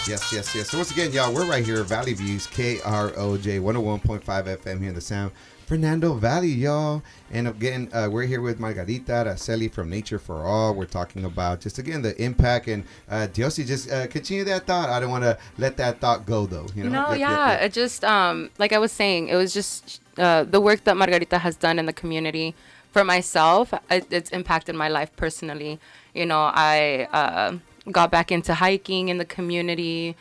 G: Yes. So once again, y'all, we're right here at Valley Views, KROJ 101.5 FM here in the San Fernando Valley, y'all. And again, we're here with Margarita Araceli from Nature for All. We're talking about just, again, the impact. And Diosy, just continue that thought. I don't want to let that thought go, though. You know?
H: It just, like I was saying, it was just the work that Margarita has done in the community. For myself, it's impacted my life personally. You know, I got back into hiking in the community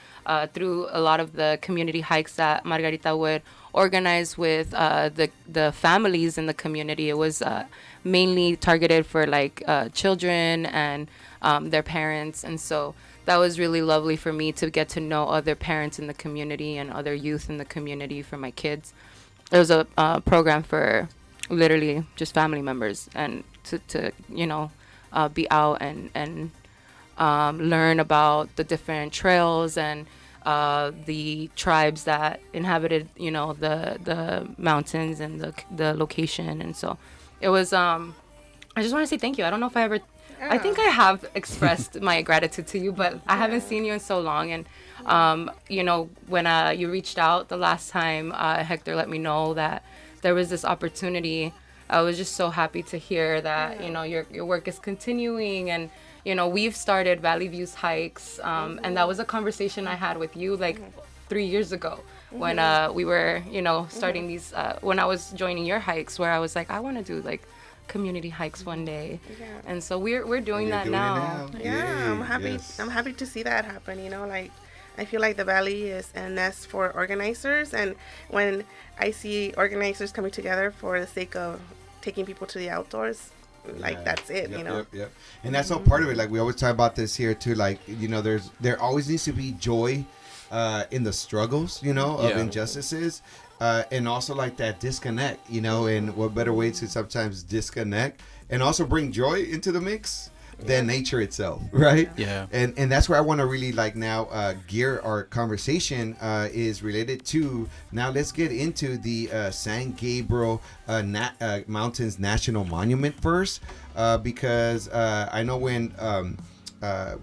H: through a lot of the community hikes that Margarita would organize with the families in the community. It was mainly targeted for like children and their parents, and so that was really lovely for me to get to know other parents in the community and other youth in the community for my kids. It was a program for literally just family members, and to you know, be out and learn about the different trails and the tribes that inhabited, you know, the mountains and the location. And so it was, I just want to say thank you. I don't know if I ever, I think I have expressed my gratitude to you, but I haven't seen you in so long. And, you know, when you reached out the last time, Hector let me know that there was this opportunity. I was just so happy to hear that, you know, your work is continuing. And, you know, we've started Valley Views hikes, and that was a conversation I had with you like 3 years ago when we were, you know, starting these, when I was joining your hikes, where I was like, I want to do like community hikes one day. And so we're doing that now.
P: Yeah, I'm happy. I'm happy to see that happen. You know, like I feel like the Valley is a nest for organizers, and when I see organizers coming together for the sake of taking people to the outdoors, like that's it, you know.
G: Yep. And that's all part of it. Like we always talk about this here too. Like, you know, there always needs to be joy in the struggles, you know, of injustices, and also like that disconnect, you know. And what better way to sometimes disconnect and also bring joy into the mix than nature itself, right?
J: Yeah.
G: And that's where I want to really like now gear our conversation is related to. Now let's get into the San Gabriel Mountains National Monument first, because I know when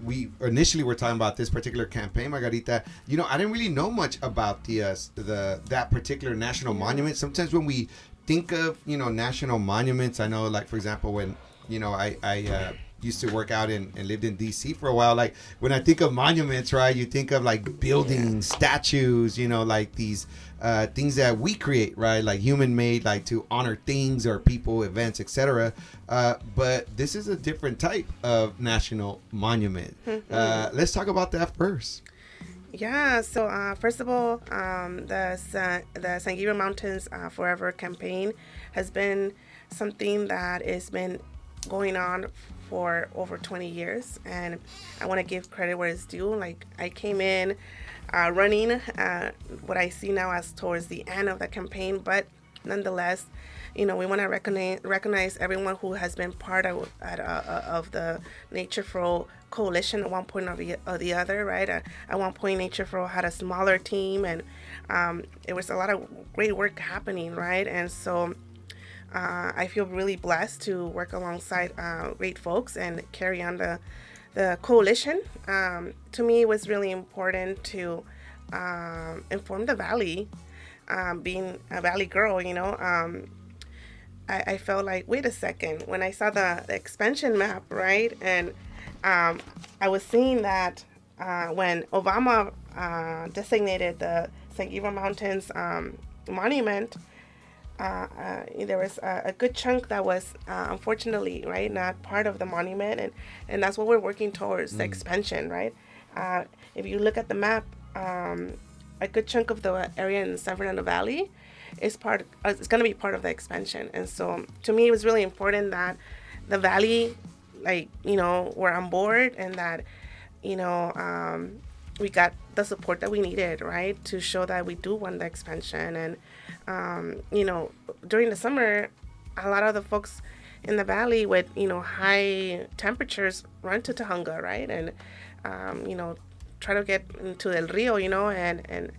G: we initially were talking about this particular campaign, Margarita, you know, I didn't really know much about that particular national monument. Sometimes when we think of, you know, national monuments, I know, like, for example, when, you know, I used to work out and lived in DC for a while. Like when I think of monuments, right, you think of like buildings, statues, you know, like these things that we create, right, like human made, like to honor things or people, events, etc. But this is a different type of national monument. Let's talk about that first.
P: Yeah, so first of all, the San Gabriel Mountains Forever campaign has been something that has been going on for over 20 years, and I want to give credit where it's due. Like I came in running what I see now as towards the end of the campaign, but nonetheless, we want to recognize everyone who has been part of the Nature for All coalition at one point or the other, right? At one point, Nature for All had a smaller team, and it was a lot of great work happening, right? And so I feel really blessed to work alongside great folks and carry on the coalition. To me, it was really important to inform the Valley. Being a Valley girl, I felt like, wait a second, when I saw the expansion map, right? And I was seeing that when Obama designated the San Gabriel Mountains monument, there was a good chunk that was unfortunately, right, not part of the monument, and that's what we're working towards, the expansion, right? If you look at the map, a good chunk of the area in the San Fernando Valley is it's going to be part of the expansion. And so to me, it was really important that the Valley, were on board, and that, we got the support that we needed, right, to show that we do want the expansion. And, during the summer, a lot of the folks in the Valley with, high temperatures run to Tahunga, right? And, try to get into El Rio, and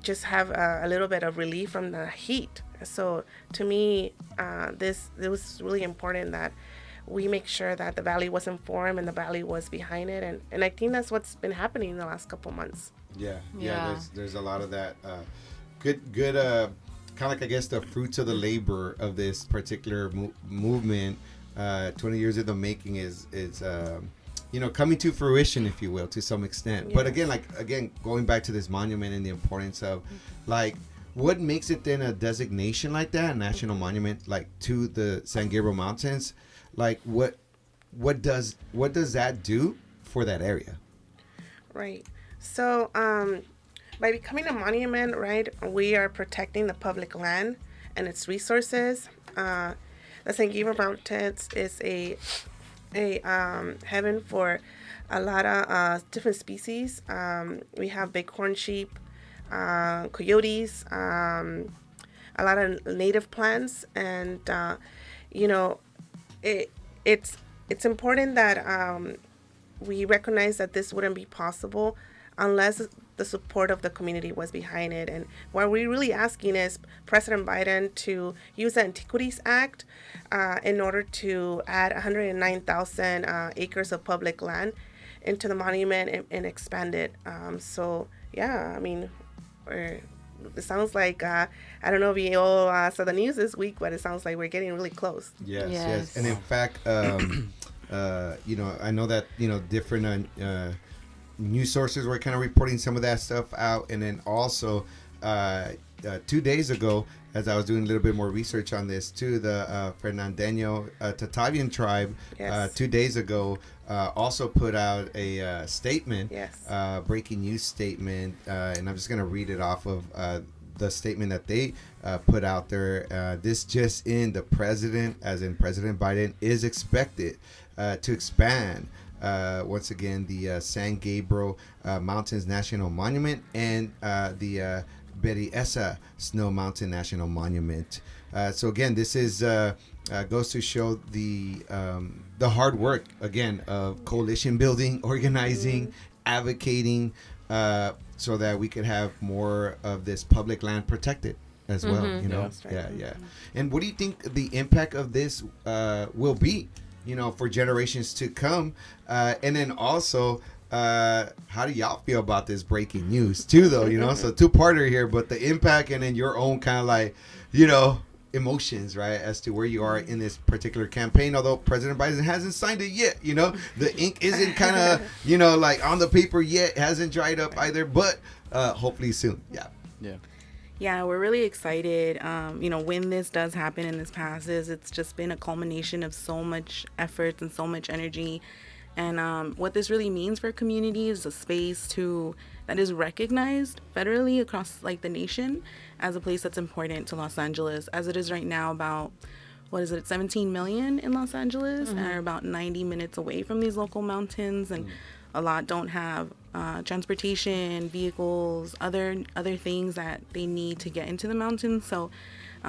P: just have a little bit of relief from the heat. So to me, it was really important that we make sure that the Valley was informed and the Valley was behind it. And I think that's what's been happening in the last couple months.
G: Yeah. There's a lot of that good kind of like, I guess, the fruits of the labor of this particular movement. 20 years in the making is coming to fruition, if you will, to some extent. Yes. But again, going back to this monument and the importance of, what makes it then a designation like that, a national monument, to the San Gabriel Mountains? What does that do for that area?
P: Right. So, by becoming a monument, right, we are protecting the public land and its resources. The San Gabriel Mountains is a heaven for a lot of different species. We have bighorn sheep, coyotes, a lot of native plants, and it's important that we recognize that this wouldn't be possible unless the support of the community was behind it. And what we're really asking is President Biden to use the Antiquities Act in order to add 109,000 acres of public land into the monument and expand it. It sounds like, I don't know if you all saw the news this week, but it sounds like we're getting really close.
G: Yes. And in fact, I know that, different news sources were kind of reporting some of that stuff out. And then also 2 days ago, as I was doing a little bit more research on this too, the Fernandeño Tatavian tribe 2 days ago also put out a statement, breaking news statement, and I'm just going to read it off of the statement that they put out there. This just in, the president, as in President Biden, is expected to expand once again the San Gabriel Mountains National Monument and the Berryessa Snow Mountain National Monument. So again, this is goes to show the hard work again of coalition building, organizing, advocating, so that we could have more of this public land protected as well. Right. And what do you think the impact of this will be, for generations to come? And then also, how do y'all feel about this breaking news too, though? So two-parter here, but the impact and then your own kind of emotions, right, as to where you are in this particular campaign. Although President Biden hasn't signed it yet, the ink isn't kind of, on the paper yet, hasn't dried up either, but hopefully soon.
Q: Yeah, we're really excited. When this does happen and this passes, it's just been a culmination of so much effort and so much energy. And what this really means for community is a space that is recognized federally across the nation as a place that's important to Los Angeles, as it is right now. About 17 million in Los Angeles, and are about 90 minutes away from these local mountains, and a lot don't have transportation, vehicles, other things that they need to get into the mountains. So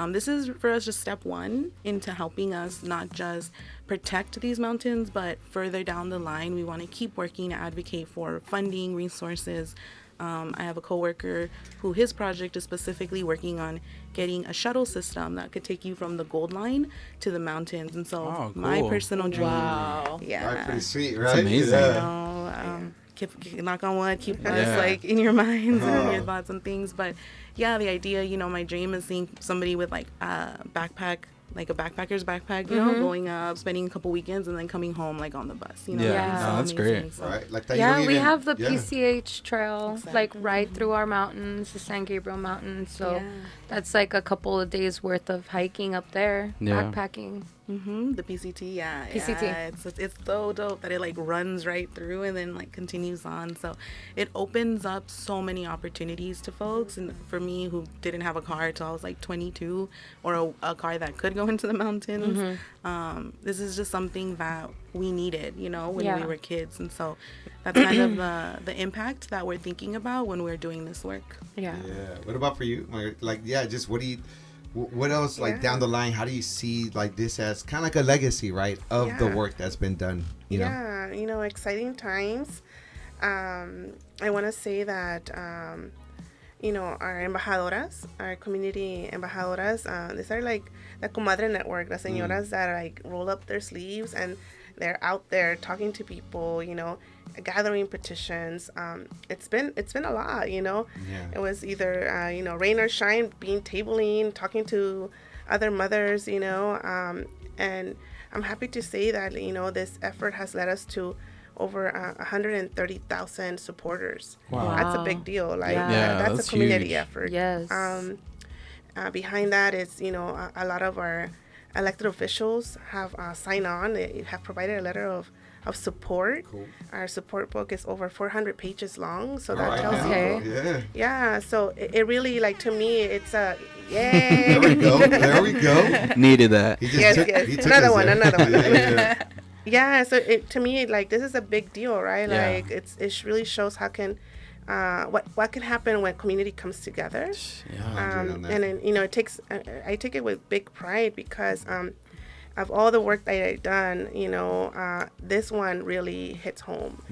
Q: This is for us just step one into helping us not just protect these mountains, but further down the line, we want to keep working to advocate for funding, resources. I have a coworker who his project is specifically working on getting a shuttle system that could take you from the gold line to the mountains. And so my personal dream,
G: Right, pretty sweet, right?
J: That's amazing.
Q: You know, keep knock on wood, keep us like in your minds and your thoughts and things. But yeah, the idea, you know, my dream is seeing somebody with like a backpack, like a backpacker's backpack, you know, going up, spending a couple weekends, and then coming home like on the bus. You know,
J: no, that's great.
Q: So.
G: Right, like that.
H: Yeah,
G: you don't
H: we
G: even,
H: have the
G: yeah.
H: PCH trail like right through our mountains, the San Gabriel Mountains. So that's like a couple of days worth of hiking up there, backpacking.
Q: The PCT,
H: PCT.
Q: Yeah, it's so dope that it like runs right through and then like continues on. So it opens up so many opportunities to folks. And for me, who didn't have a car till I was like 22, or a car that could go into the mountains, this is just something that we needed, you know, when we were kids. And so that's kind of the impact that we're thinking about when we're doing this work.
G: Yeah. What about for you? Like, just what do you? What else, like, down the line, how do you see, like, this as kind of like a legacy, right, of the work that's been done, you know?
P: Yeah, you know, exciting times. I want to say that, you know, our embajadoras, our community embajadoras, these are like the comadre network, the señoras that, like, roll up their sleeves and they're out there talking to people, you know, gathering petitions. It's been a lot, you know. It was either you know, rain or shine, being tabling, talking to other mothers, you know, and I'm happy to say that, you know, this effort has led us to over 130,000 supporters.
J: Wow.
P: That's a big deal. Like that's a community effort.
H: Yes.
P: Behind that is, you know, a lot of our elected officials have signed on. They have provided a letter of support. Cool. Our support book is over 400 pages long, so that tells you. Yeah, so it really, like, to me, it's a yay.
G: There we go.
J: Needed that.
P: Yes. Another one. Yeah, so to me, like, this is a big deal, right? Like, it really shows how can what can happen when community comes together. And then, you know, I take it with big pride because of all the work that I've done, you know, this one really hits home.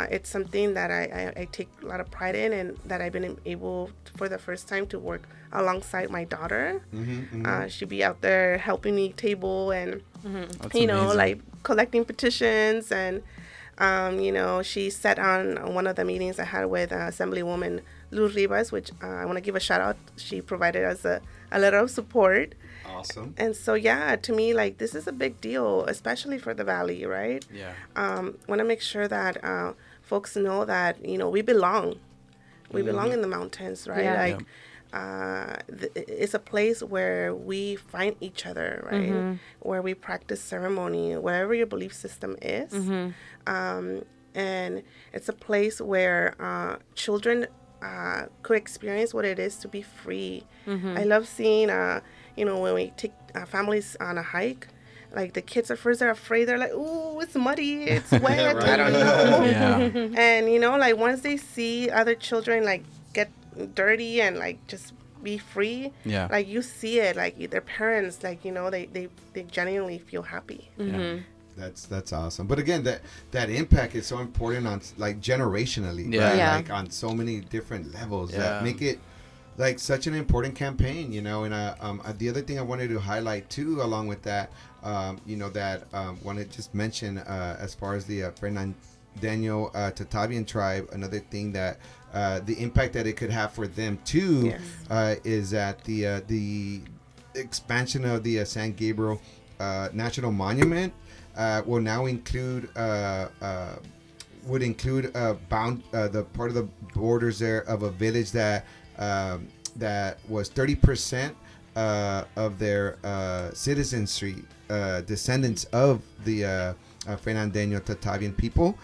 P: It's something that I take a lot of pride in, and that I've been able, for the first time, to work alongside my daughter. She'd be out there helping me table and, you know,
J: amazing.
P: like collecting petitions. And, you know, she sat on one of the meetings I had with Assemblywoman Luz Rivas, which I want to give a shout out. She provided us a letter of support.
G: Awesome.
P: And so, yeah, to me, like, this is a big deal, especially for the Valley, right? Want to make sure that folks know that, you know, we belong. We belong in the mountains, right? It's a place where we find each other, right? Where we practice ceremony, wherever your belief system is. And it's a place where children could experience what it is to be free. I love seeing, you know, when we take families on a hike, like, the kids at first they're afraid. They're like, "Ooh, it's muddy, it's wet, I don't know." And, you know, like, once they see other children, like, get dirty and, like, just be free, like, you see it, like, their parents, like, you know, they genuinely feel happy.
G: That's awesome. But again, that impact is so important on, like, generationally, right? Like, on so many different levels that make it, like, such an important campaign, you know. And the other thing I wanted to highlight too, along with that, you know, that want to just mention as far as the Fernandino Tatavian tribe, another thing that the impact that it could have for them too is that the expansion of the San Gabriel National Monument will now include the part of the borders there of a village that was 30% of their citizenry, descendants of the Fernandino Tatavian people,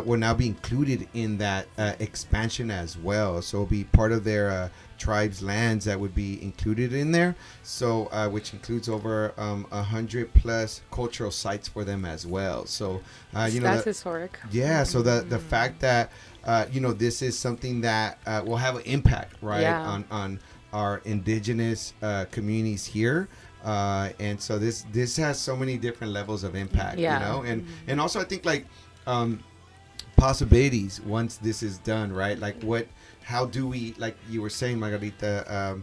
G: will now be included in that expansion as well. So it'll be part of their tribe's lands that would be included in there. So which includes over 100+ cultural sites for them as well. So you know,
H: that's historic.
G: Yeah. So the fact that you know, this is something that will have an impact, right, our indigenous communities here. And so this has so many different levels of impact,
H: Yeah.
G: you know, and also I think like possibilities once this is done, right? Like how do we, like you were saying, Margarita,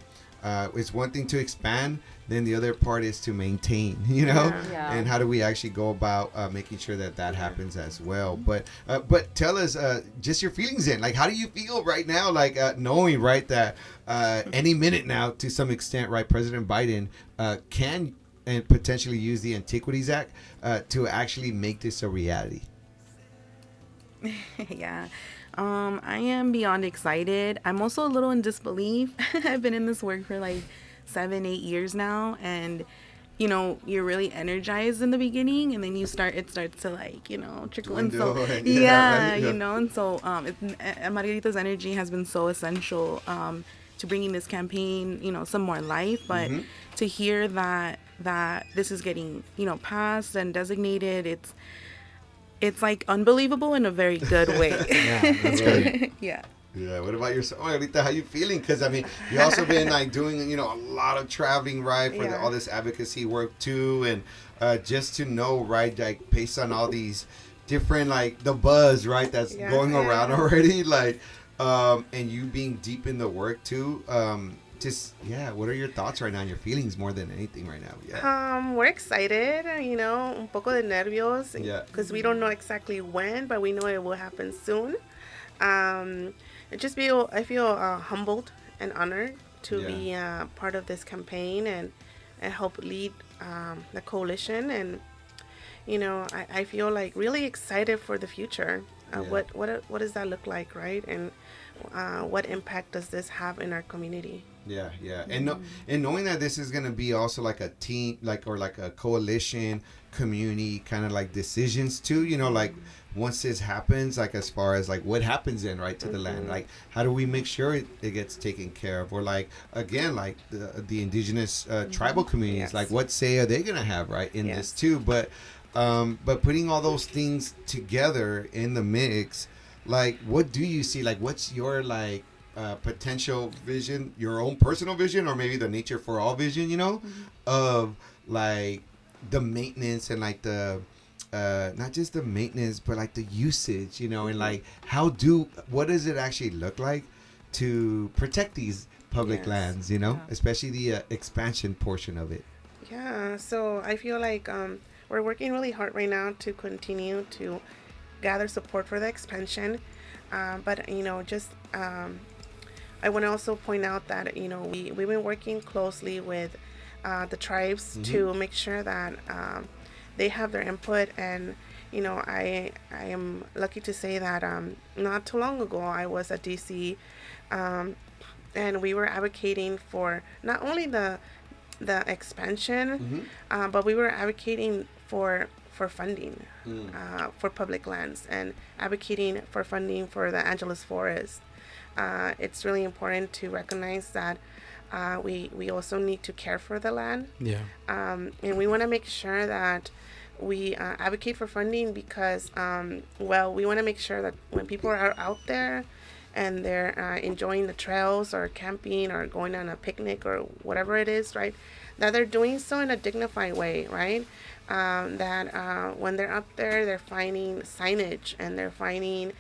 G: it's one thing to expand, then the other part is to maintain, you know.
H: Yeah.
G: And how do we actually go about making sure that happens as well? But tell us just your feelings in, like, how do you feel right now, like knowing, right, that any minute now, to some extent, right, President Biden can and potentially use the Antiquities Act to actually make this a reality?
Q: Yeah. I am beyond excited. I'm also a little in disbelief. I've been in this work for like 7-8 years now, and you know, you're really energized in the beginning, and then it starts to, like, you know, trickle in. So
G: Dwindle,
Q: yeah,
G: right?
Q: you know, and so Margarita's energy has been so essential to bringing this campaign, you know, some more life. But to hear that this is getting, you know, passed and designated, it's like unbelievable in a very good way.
J: Yeah, that's great.
Q: Yeah.
G: Yeah. What about yourself, Margarita? How you feeling? Because I mean, you also been like doing, you know, a lot of traveling, right, for all this advocacy work too, and just to know, right, like based on all these different, like the buzz, right, that's going around already, like, and you being deep in the work too. Just what are your thoughts right now and your feelings more than anything right now? Yeah.
P: We're excited, you know, un poco de nervios, because we don't know exactly when, but we know it will happen soon. I feel humbled and honored to be part of this campaign and help lead the coalition, and you know, I feel like really excited for the future. What does that look like, right? And what impact does this have in our community?
G: Yeah, and knowing that this is gonna be also like a team, like, or like a coalition, community kind of like decisions too. You know, like once this happens, like as far as like what happens then, right, to the land, like how do we make sure it gets taken care of, or like again, like the indigenous tribal communities, like what say are they gonna have, right, in this too? But putting all those things together in the mix, like what do you see? Like what's your like potential vision, your own personal vision, or maybe the Nature for All vision, you know, of like the maintenance and like the not just the maintenance, but like the usage, you know, and like what does it actually look like to protect these public lands, you know, especially the expansion portion of it?
P: Yeah, so I feel like we're working really hard right now to continue to gather support for the expansion, but you know, just I want to also point out that, you know, we've been working closely with the tribes to make sure that they have their input. And you know, I am lucky to say that not too long ago I was at DC, and we were advocating for not only the expansion, but we were advocating for funding for public lands, and advocating for funding for the Angeles Forest. It's really important to recognize that we also need to care for the land. And we want to make sure that we advocate for funding because, we want to make sure that when people are out there and they're enjoying the trails or camping or going on a picnic or whatever it is, right, that they're doing so in a dignified way, right? That when they're up there, they're finding signage and they're finding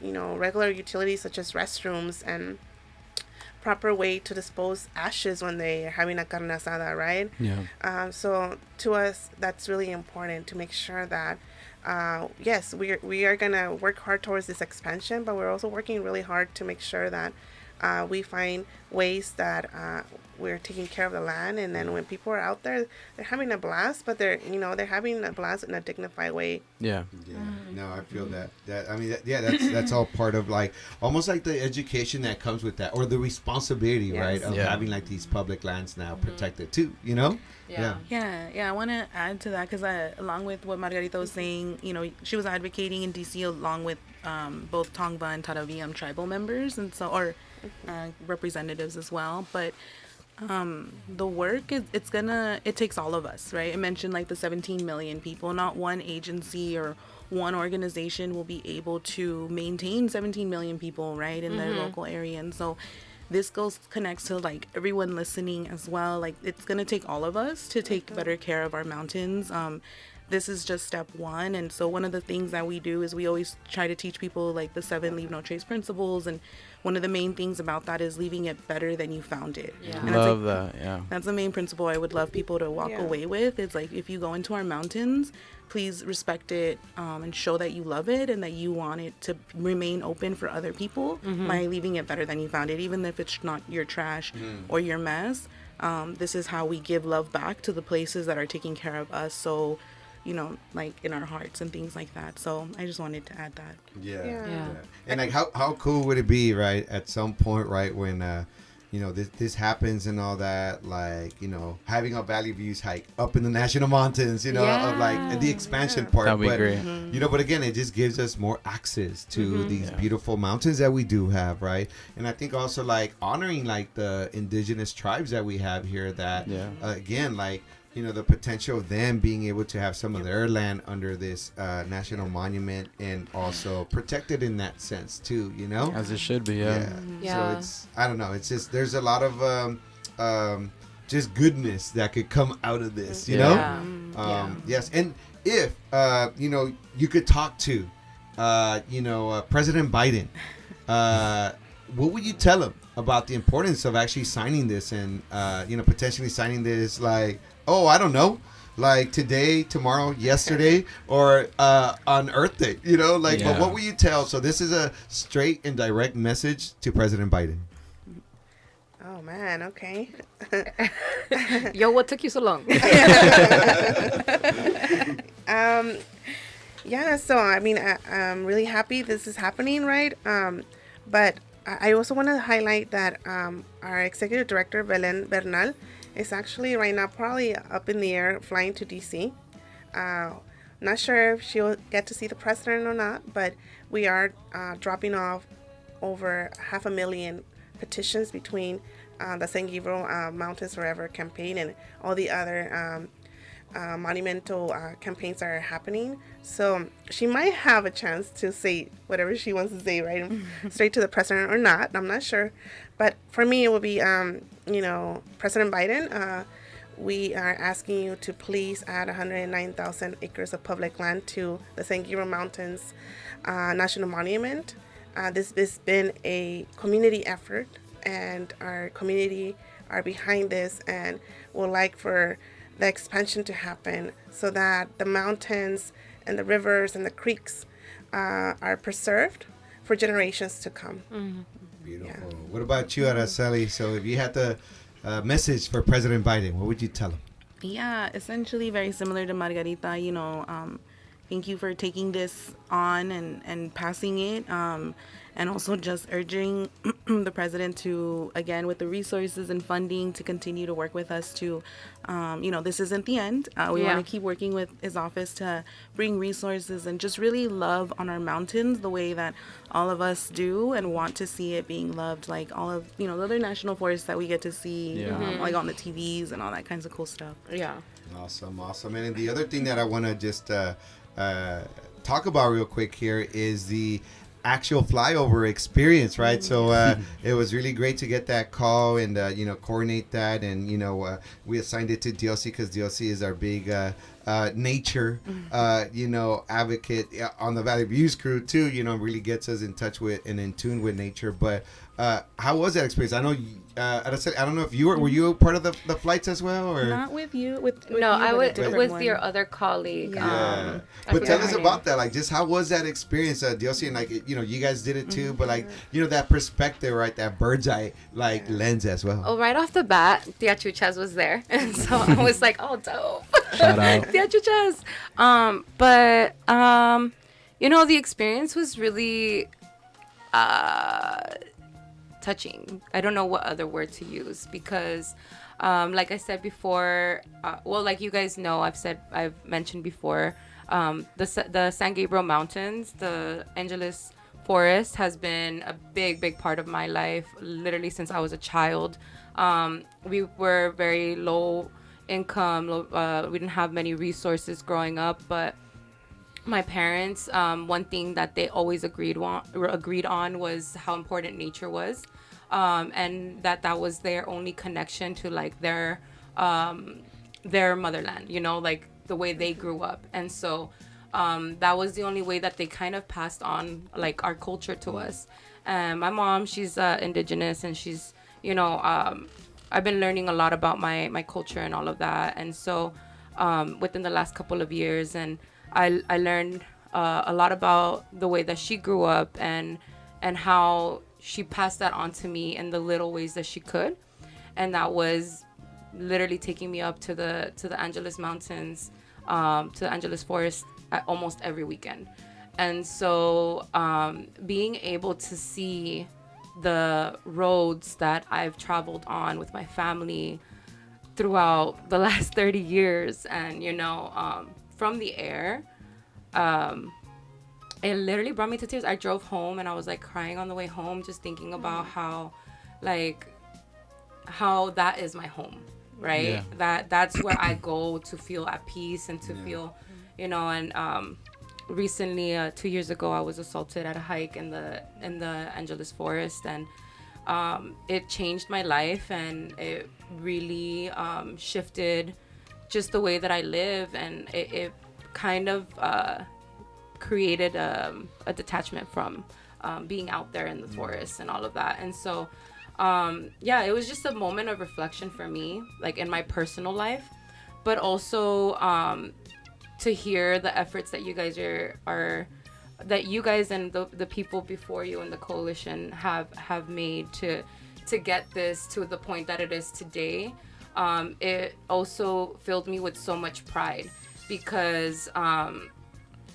P: you know, regular utilities such as restrooms and proper way to dispose ashes when they're having a carne asada, right? So to us, that's really important to make sure that yes, we are gonna work hard towards this expansion, but we're also working really hard to make sure that we find ways that we're taking care of the land, and then when people are out there, they're having a blast, but they're having a blast in a dignified way.
G: No, I feel that I mean that's all part of like almost like the education that comes with that, or the responsibility, right, of having like these public lands now protected too, you know.
Q: I want to add to that because along with what Margarita was saying, you know, she was advocating in DC along with both Tongva and Taraviam tribal members, and so representatives as well. But the work it takes all of us, right? I mentioned like the 17 million people. Not one agency or one organization will be able to maintain 17 million people, right, in their local area. And so this goes connects to like everyone listening as well. Like it's gonna take all of us to take better care of our mountains. This is just step one. And so one of the things that we do is we always try to teach people like the 7 leave no trace principles. And one of the main things about that is leaving it better than you found it.
J: Yeah.
Q: And
J: Love
Q: that's
J: that, yeah.
Q: That's the main principle I would love people to walk away with. It's like, if you go into our mountains, please respect it, and show that you love it and that you want it to remain open for other people by leaving it better than you found it, even if it's not your trash or your mess. This is how we give love back to the places that are taking care of us. So, you know, like in our hearts and things like that. So I just wanted to add that.
G: Yeah. And like, how cool would it be, right? At some point, right, when you know, this happens and all that, like, you know, having a Valley Views hike up in the national mountains, you know, of like the expansion part.
J: That'd be
G: but,
J: great.
G: You know, but again, it just gives us more access to these beautiful mountains that we do have, right? And I think also like honoring like the indigenous tribes that we have here that, again, like, you know, the potential of them being able to have some of their land under this national monument and also protected in that sense too, you know,
J: as it should be.
G: So it's, I don't know, it's just, there's a lot of just goodness that could come out of this, you know. Yes. And if you know, you could talk to you know, President Biden, what would you tell him about the importance of actually signing this and you know, potentially signing this, like, oh, I don't know, like today, tomorrow, yesterday, or on Earth Day, you know, like, but what will you tell? So this is a straight and direct message to President Biden.
P: Oh man, okay.
S: Yo, what took you so long?
P: Yeah, so I mean, I'm really happy this is happening, right? But I also want to highlight that our executive director, Belen Bernal, is actually right now probably up in the air flying to DC. Not sure if she'll get to see the president or not, but we are dropping off over 500,000 petitions between the San Gabriel Mountains Forever campaign and all the other monumental campaigns that are happening. So she might have a chance to say whatever she wants to say, right? Straight to the president or not. I'm not sure. But for me, it will be, you know, President Biden, we are asking you to please add 109,000 acres of public land to the San Gabriel Mountains National Monument. This has been a community effort, and our community are behind this and would like for the expansion to happen so that the mountains and the rivers and the creeks are preserved for generations to come.
G: Beautiful. What about you, Araceli? So if you had the message for President Biden, what would you tell him?
Q: Yeah, essentially very similar to Margarita. You know, thank you for taking this on and passing it. And also just urging the president to, again, with the resources and funding, to continue to work with us to, you know, this isn't the end. We want to keep working with his office to bring resources and just really love on our mountains the way that all of us do and want to see it being loved, like all of, you know, the other national forests that we get to see, like on the TVs and all that kinds of cool stuff.
G: Awesome. And then the other thing that I want to just talk about real quick here is the actual flyover experience, right? So it was really great to get that call and you know, coordinate that, and you know, we assigned it to Diosy because Diosy is our big nature you know, advocate on the Valley Views crew too, you know, really gets us in touch with and in tune with nature. But how was that experience? I know I don't know if you were you part of the flights as well, or
Q: not with you, with
S: no,
Q: you,
S: I was with
Q: one.
S: your other colleague.
G: But tell us about that, like, just how was that experience, Diosy, and like, you know, you guys did it too, but like, you know, that perspective, right, that bird's eye like lens as well.
S: Oh, right off the bat, Tia Chuchas was there, and so I was like, oh, dope.
J: Shout out.
S: Tia Chuchas. But you know, the experience was really touching. I don't know what other word to use, because like I said before, well, like you guys know, I've mentioned before, the San Gabriel Mountains, the Angeles Forest has been a big part of my life, literally since I was a child. We were very low income, we didn't have many resources growing up, but my parents, one thing that they always agreed on was how important nature was. and that was their only connection to like their motherland, you know, like the way they grew up. And so that was the only way that they kind of passed on like our culture to us. And my mom, she's indigenous, and she's, you know, I've been learning a lot about my culture and all of that. And so within the last couple of years, and I learned a lot about the way that she grew up, and how she passed that on to me in the little ways that she could. And that was literally taking me up to the Angeles Mountains, to the Angeles Forest almost every weekend. And so being able to see the roads that I've traveled on with my family throughout the last 30 years, and, you know, from the air, it literally brought me to tears. I drove home and I was like crying on the way home, just thinking about how that is my home, right?
J: Yeah.
S: That's where I go to feel at peace and to feel, you know. And recently, 2 years ago, I was assaulted at a hike in the Angeles Forest, and it changed my life, and it really shifted just the way that I live, and it kind of created a detachment from being out there in the forest and all of that. And so yeah, it was just a moment of reflection for me, like in my personal life, but also to hear the efforts that you guys that you guys and the people before you and the coalition have made to get this to the point that it is today. It also filled me with so much pride, because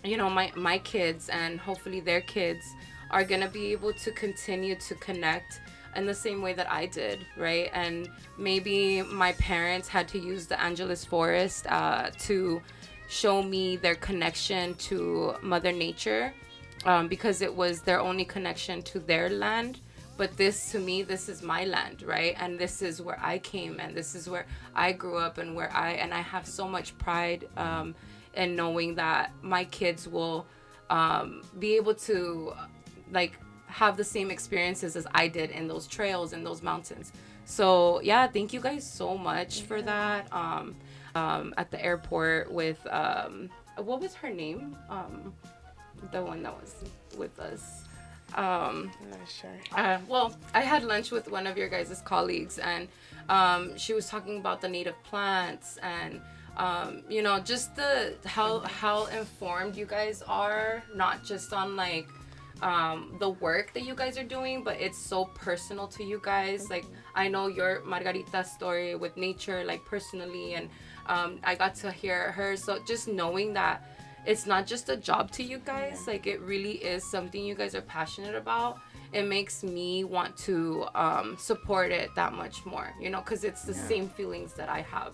S: you know, my kids and hopefully their kids are gonna be able to continue to connect in the same way that I did, right? And maybe my parents had to use the Angeles Forest to show me their connection to Mother Nature, because it was their only connection to their land. But this, to me, this is my land, right? And this is where I came, and this is where I grew up, and I have so much pride in knowing that my kids will be able to like have the same experiences as I did in those trails and those mountains. So yeah, thank you guys so much for that. At the airport with what was her name? The one that was with us.
P: I'm not sure.
S: Well, I had lunch with one of your guys' colleagues, and she was talking about the native plants, and you know, just how informed you guys are, not just on like the work that you guys are doing, but it's so personal to you guys. Like, I know your Margarita story with nature, like personally, and I got to hear her. So just knowing that it's not just a job to you guys, like it really is something you guys are passionate about, it makes me want to support it that much more, you know, because it's the same feelings that I have.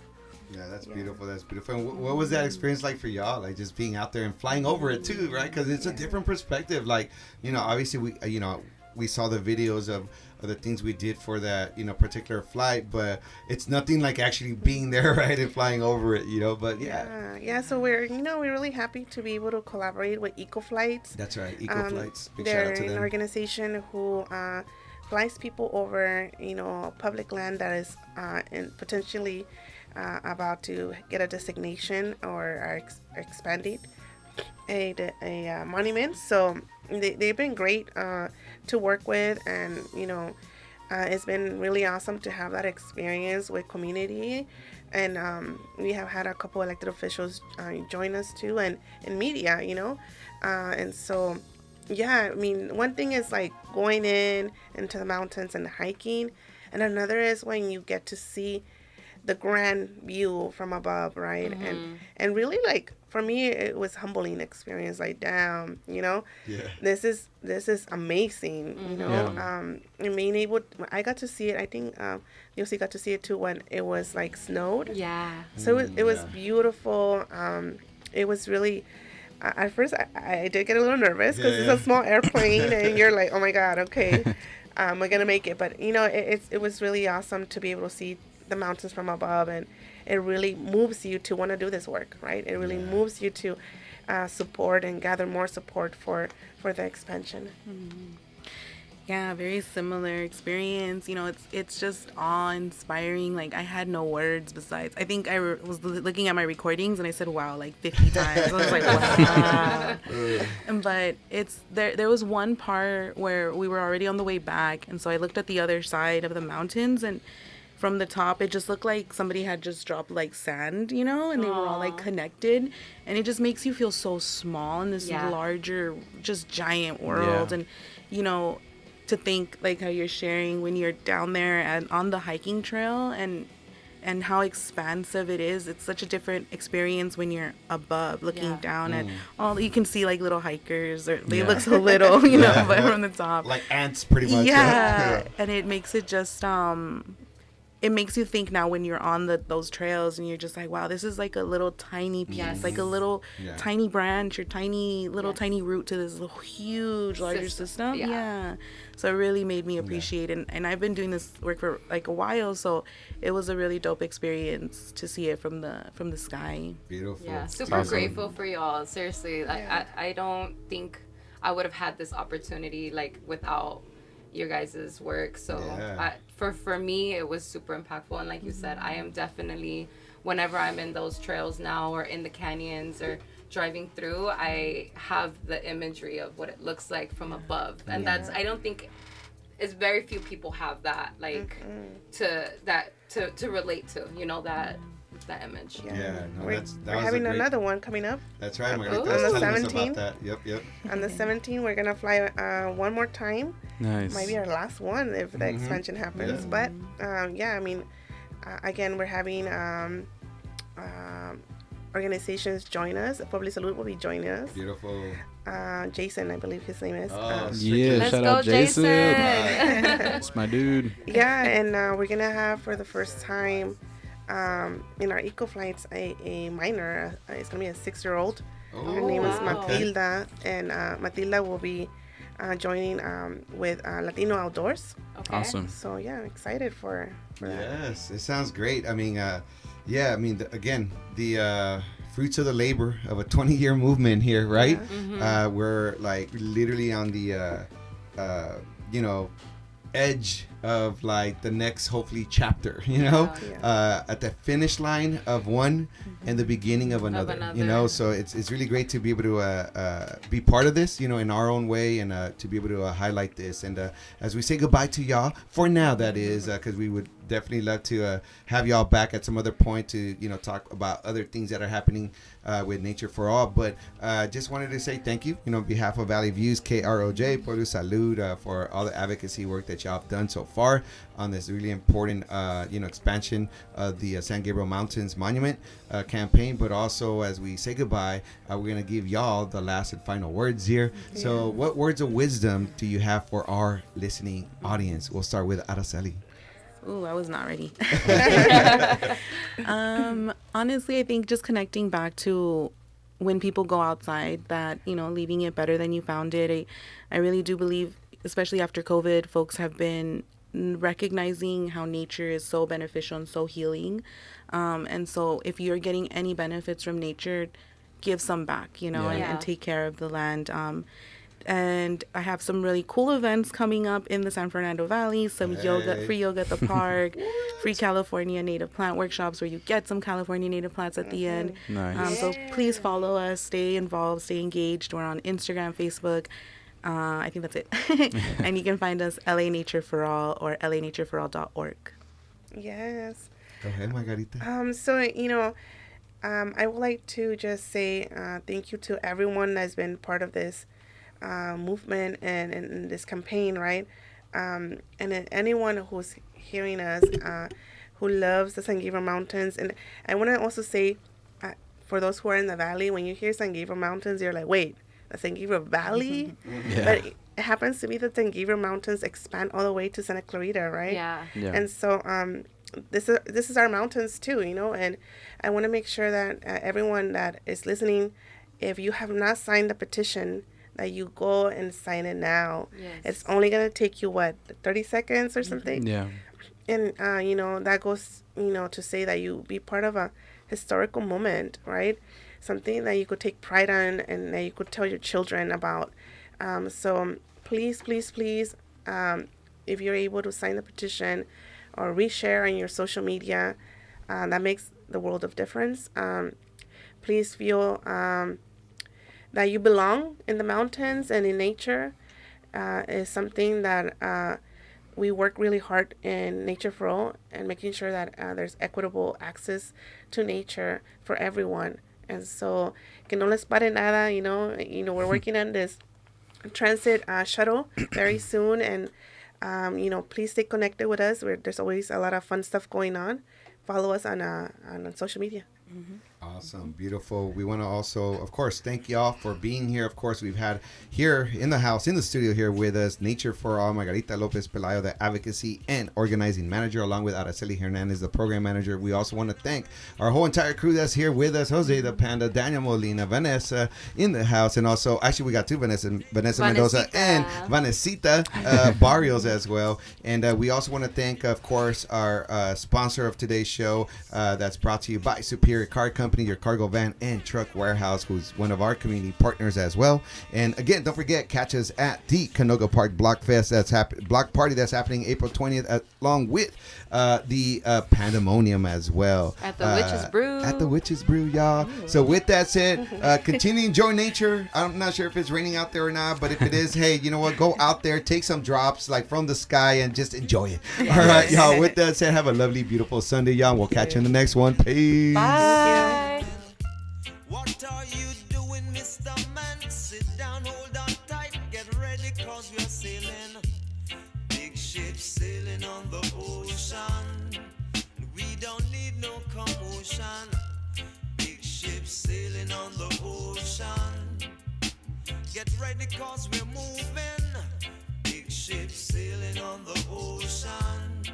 G: Yeah, that's beautiful. That's beautiful. And what was that experience like for y'all? Like just being out there and flying over it too, right? Because it's a different perspective. Like, you know, obviously we saw the videos of the things we did for that, you know, particular flight, but it's nothing like actually being there, right, and flying over it, you know. But
P: yeah. So we're really happy to be able to collaborate with EcoFlights.
G: That's right, EcoFlights. Big
P: they're
G: shout out to them.
P: an organization who flies people over, you know, public land that is potentially about to get a designation or are expanding a monument. So they've been great to work with, and you know, it's been really awesome to have that experience with community. And we have had a couple elected officials join us too, and media, you know, and so yeah, I mean, one thing is like going into the mountains and hiking, and another is when you get to see the grand view from above, right? And really, like, for me, it was humbling experience. Like, damn, you know, this is amazing, you know. And being able, I got to see it. I think Diosy got to see it too when it was like snowed.
S: Yeah.
P: So it was beautiful. It was really. At first, I did get a little nervous because it's a small airplane, and you're like, oh my god, okay, we're gonna make it. But you know, it was really awesome to be able to see the mountains from above, and it really moves you to want to do this work, right? It really moves you to support and gather more support for the expansion.
Q: Yeah, very similar experience. You know, it's just awe-inspiring. Like, I had no words besides. I think was looking at my recordings and I said "wow" like 50 times. I was like, wow. But it's there was one part where we were already on the way back, and so I looked at the other side of the mountains, and from the top it just looked like somebody had just dropped like sand, you know, and they were all like connected, and it just makes you feel so small in this larger, just giant world. And you know, to think like how you're sharing when you're down there and on the hiking trail, and how expansive it is. It's such a different experience when you're above looking down at all. You can see like little hikers, or they look so little, you know, but from the top,
G: like ants, pretty much.
Q: Yeah, and it makes it just it makes you think now when you're on those trails and you're just like, wow, this is like a little tiny piece, like a little tiny branch or tiny little tiny root to this little huge larger system. Yeah. So it really made me appreciate it. And I've been doing this work for like a while, so it was a really dope experience to see it from the sky.
G: Beautiful.
S: Yeah, super grateful for y'all. Seriously, I don't think I would have had this opportunity like without your guys' work. So for me it was super impactful, and like you said, I am definitely, whenever I'm in those trails now or in the canyons or driving through, I have the imagery of what it looks like from above, and that's, I don't think, it's very few people have that, like to relate to, you know, that image.
P: We're having another one coming up.
G: That's right, Margarita.
P: On the
G: Tell us
P: 17th.
G: about that. Yep.
P: On the 17th, we're gonna fly one more time.
J: Nice.
P: Might be our last one if the expansion happens. But I mean, again, we're having organizations join us. Public Salute will be joining us.
G: Beautiful.
P: Jason, I believe his name is.
J: Shout out Jason. That's my dude.
P: Yeah, and we're gonna have for the first time in our eco flights a minor. It's gonna be a 6-year-old. Her name is Matilda, and Matilda will be joining with Latino Outdoors.
J: Awesome.
P: So yeah, I'm excited for that.
G: Yes, it sounds great. I mean, again, the fruits of the labor of a 20-year movement here, right? We're like literally on the edge of like the next hopefully chapter, you know, at the finish line of one and the beginning of another, you know. So it's really great to be able to be part of this, you know, in our own way, and to be able to highlight this. And as we say goodbye to y'all for now, that is, because we would definitely love to have y'all back at some other point to, you know, talk about other things that are happening with Nature for All. But just wanted to say thank you, you know, on behalf of Valley Views, KROJ, por salud, for all the advocacy work that y'all have done so far on this really important, expansion of the San Gabriel Mountains Monument campaign. But also, as we say goodbye, we're going to give y'all the last and final words here. Yeah. So what words of wisdom do you have for our listening audience? We'll start with Araceli.
Q: Ooh, I was not ready. Honestly, I think just connecting back to when people go outside, that, you know, leaving it better than you found it. I really do believe, especially after COVID, folks have been recognizing how nature is so beneficial and so healing. And so if you're getting any benefits from nature, give some back, you know, and take care of the land. And I have some really cool events coming up in the San Fernando Valley, some free yoga at the park, free California native plant workshops where you get some California native plants at the end.
J: Nice.
Q: So please follow us, stay involved, stay engaged. We're on Instagram, Facebook. I think that's it. And you can find us LA Nature for All or lanatureforall.org.
P: Yes.
G: Go ahead, Margarita.
P: So, you know, I would like to just say thank you to everyone that's been part of this movement and this campaign, right? And anyone who's hearing us, who loves the San Gabriel Mountains. And I want to also say, for those who are in the valley, when you hear San Gabriel Mountains, you're like, wait, the San Gabriel Valley? But it happens to be that San Gabriel Mountains expand all the way to Santa Clarita, right?
S: Yeah.
P: And so this is our mountains too, you know. And I want to make sure that everyone that is listening, if you have not signed the petition, that you go and sign it now.
S: Yes.
P: It's only going to take you, 30 seconds or something?
J: Yeah.
P: And, you know, that goes, you know, to say that you be part of a historical moment, right? Something that you could take pride on and that you could tell your children about. So please, please, please If you're able to sign the petition or reshare on your social media, that makes the world of difference. Please feel that you belong in the mountains and in nature. Is something that we work really hard in Nature for All and making sure that there's equitable access to nature for everyone. And so, que no les pare nada, we're working on this transit shuttle very soon. And, please stay connected with us. There's always a lot of fun stuff going on. Follow us on social media.
G: Awesome, beautiful. We want to also, of course, thank y'all for being here. Of course, we've had here in the house, in the studio here with us, Nature for All, Margarita Lopez Pelayo, the advocacy and organizing manager, along with Araceli Hernandez, the program manager. We also want to thank our whole entire crew that's here with us, Jose the Panda, Daniel Molina, Vanessa in the house, and also, actually, we got two Vanessa Mendoza and Vanesita Barrios as well. And we also want to thank, of course, our sponsor of today's show, that's brought to you by Superior Car Company, your cargo van and truck warehouse, who's one of our community partners as well. And again, don't forget, catch us at the Canoga Park Block Fest, block party that's happening April 20th, along with the Pandemonium as well.
S: At the Witch's Brew.
G: At the Witch's Brew, y'all. So with that said, continue to enjoy nature. I'm not sure if it's raining out there or not, but if it is, hey, you know what? Go out there, take some drops like from the sky and just enjoy it. All right, y'all. With that said, have a lovely, beautiful Sunday, y'all. We'll catch you in the next one. Peace.
S: Bye.
F: What are you doing, Mr. Man? Sit down, hold on tight, get ready, cause we're sailing. Big ship sailing on the ocean. We don't need no commotion. Big ship sailing on the ocean. Get ready, cause we're moving. Big ship sailing on the ocean.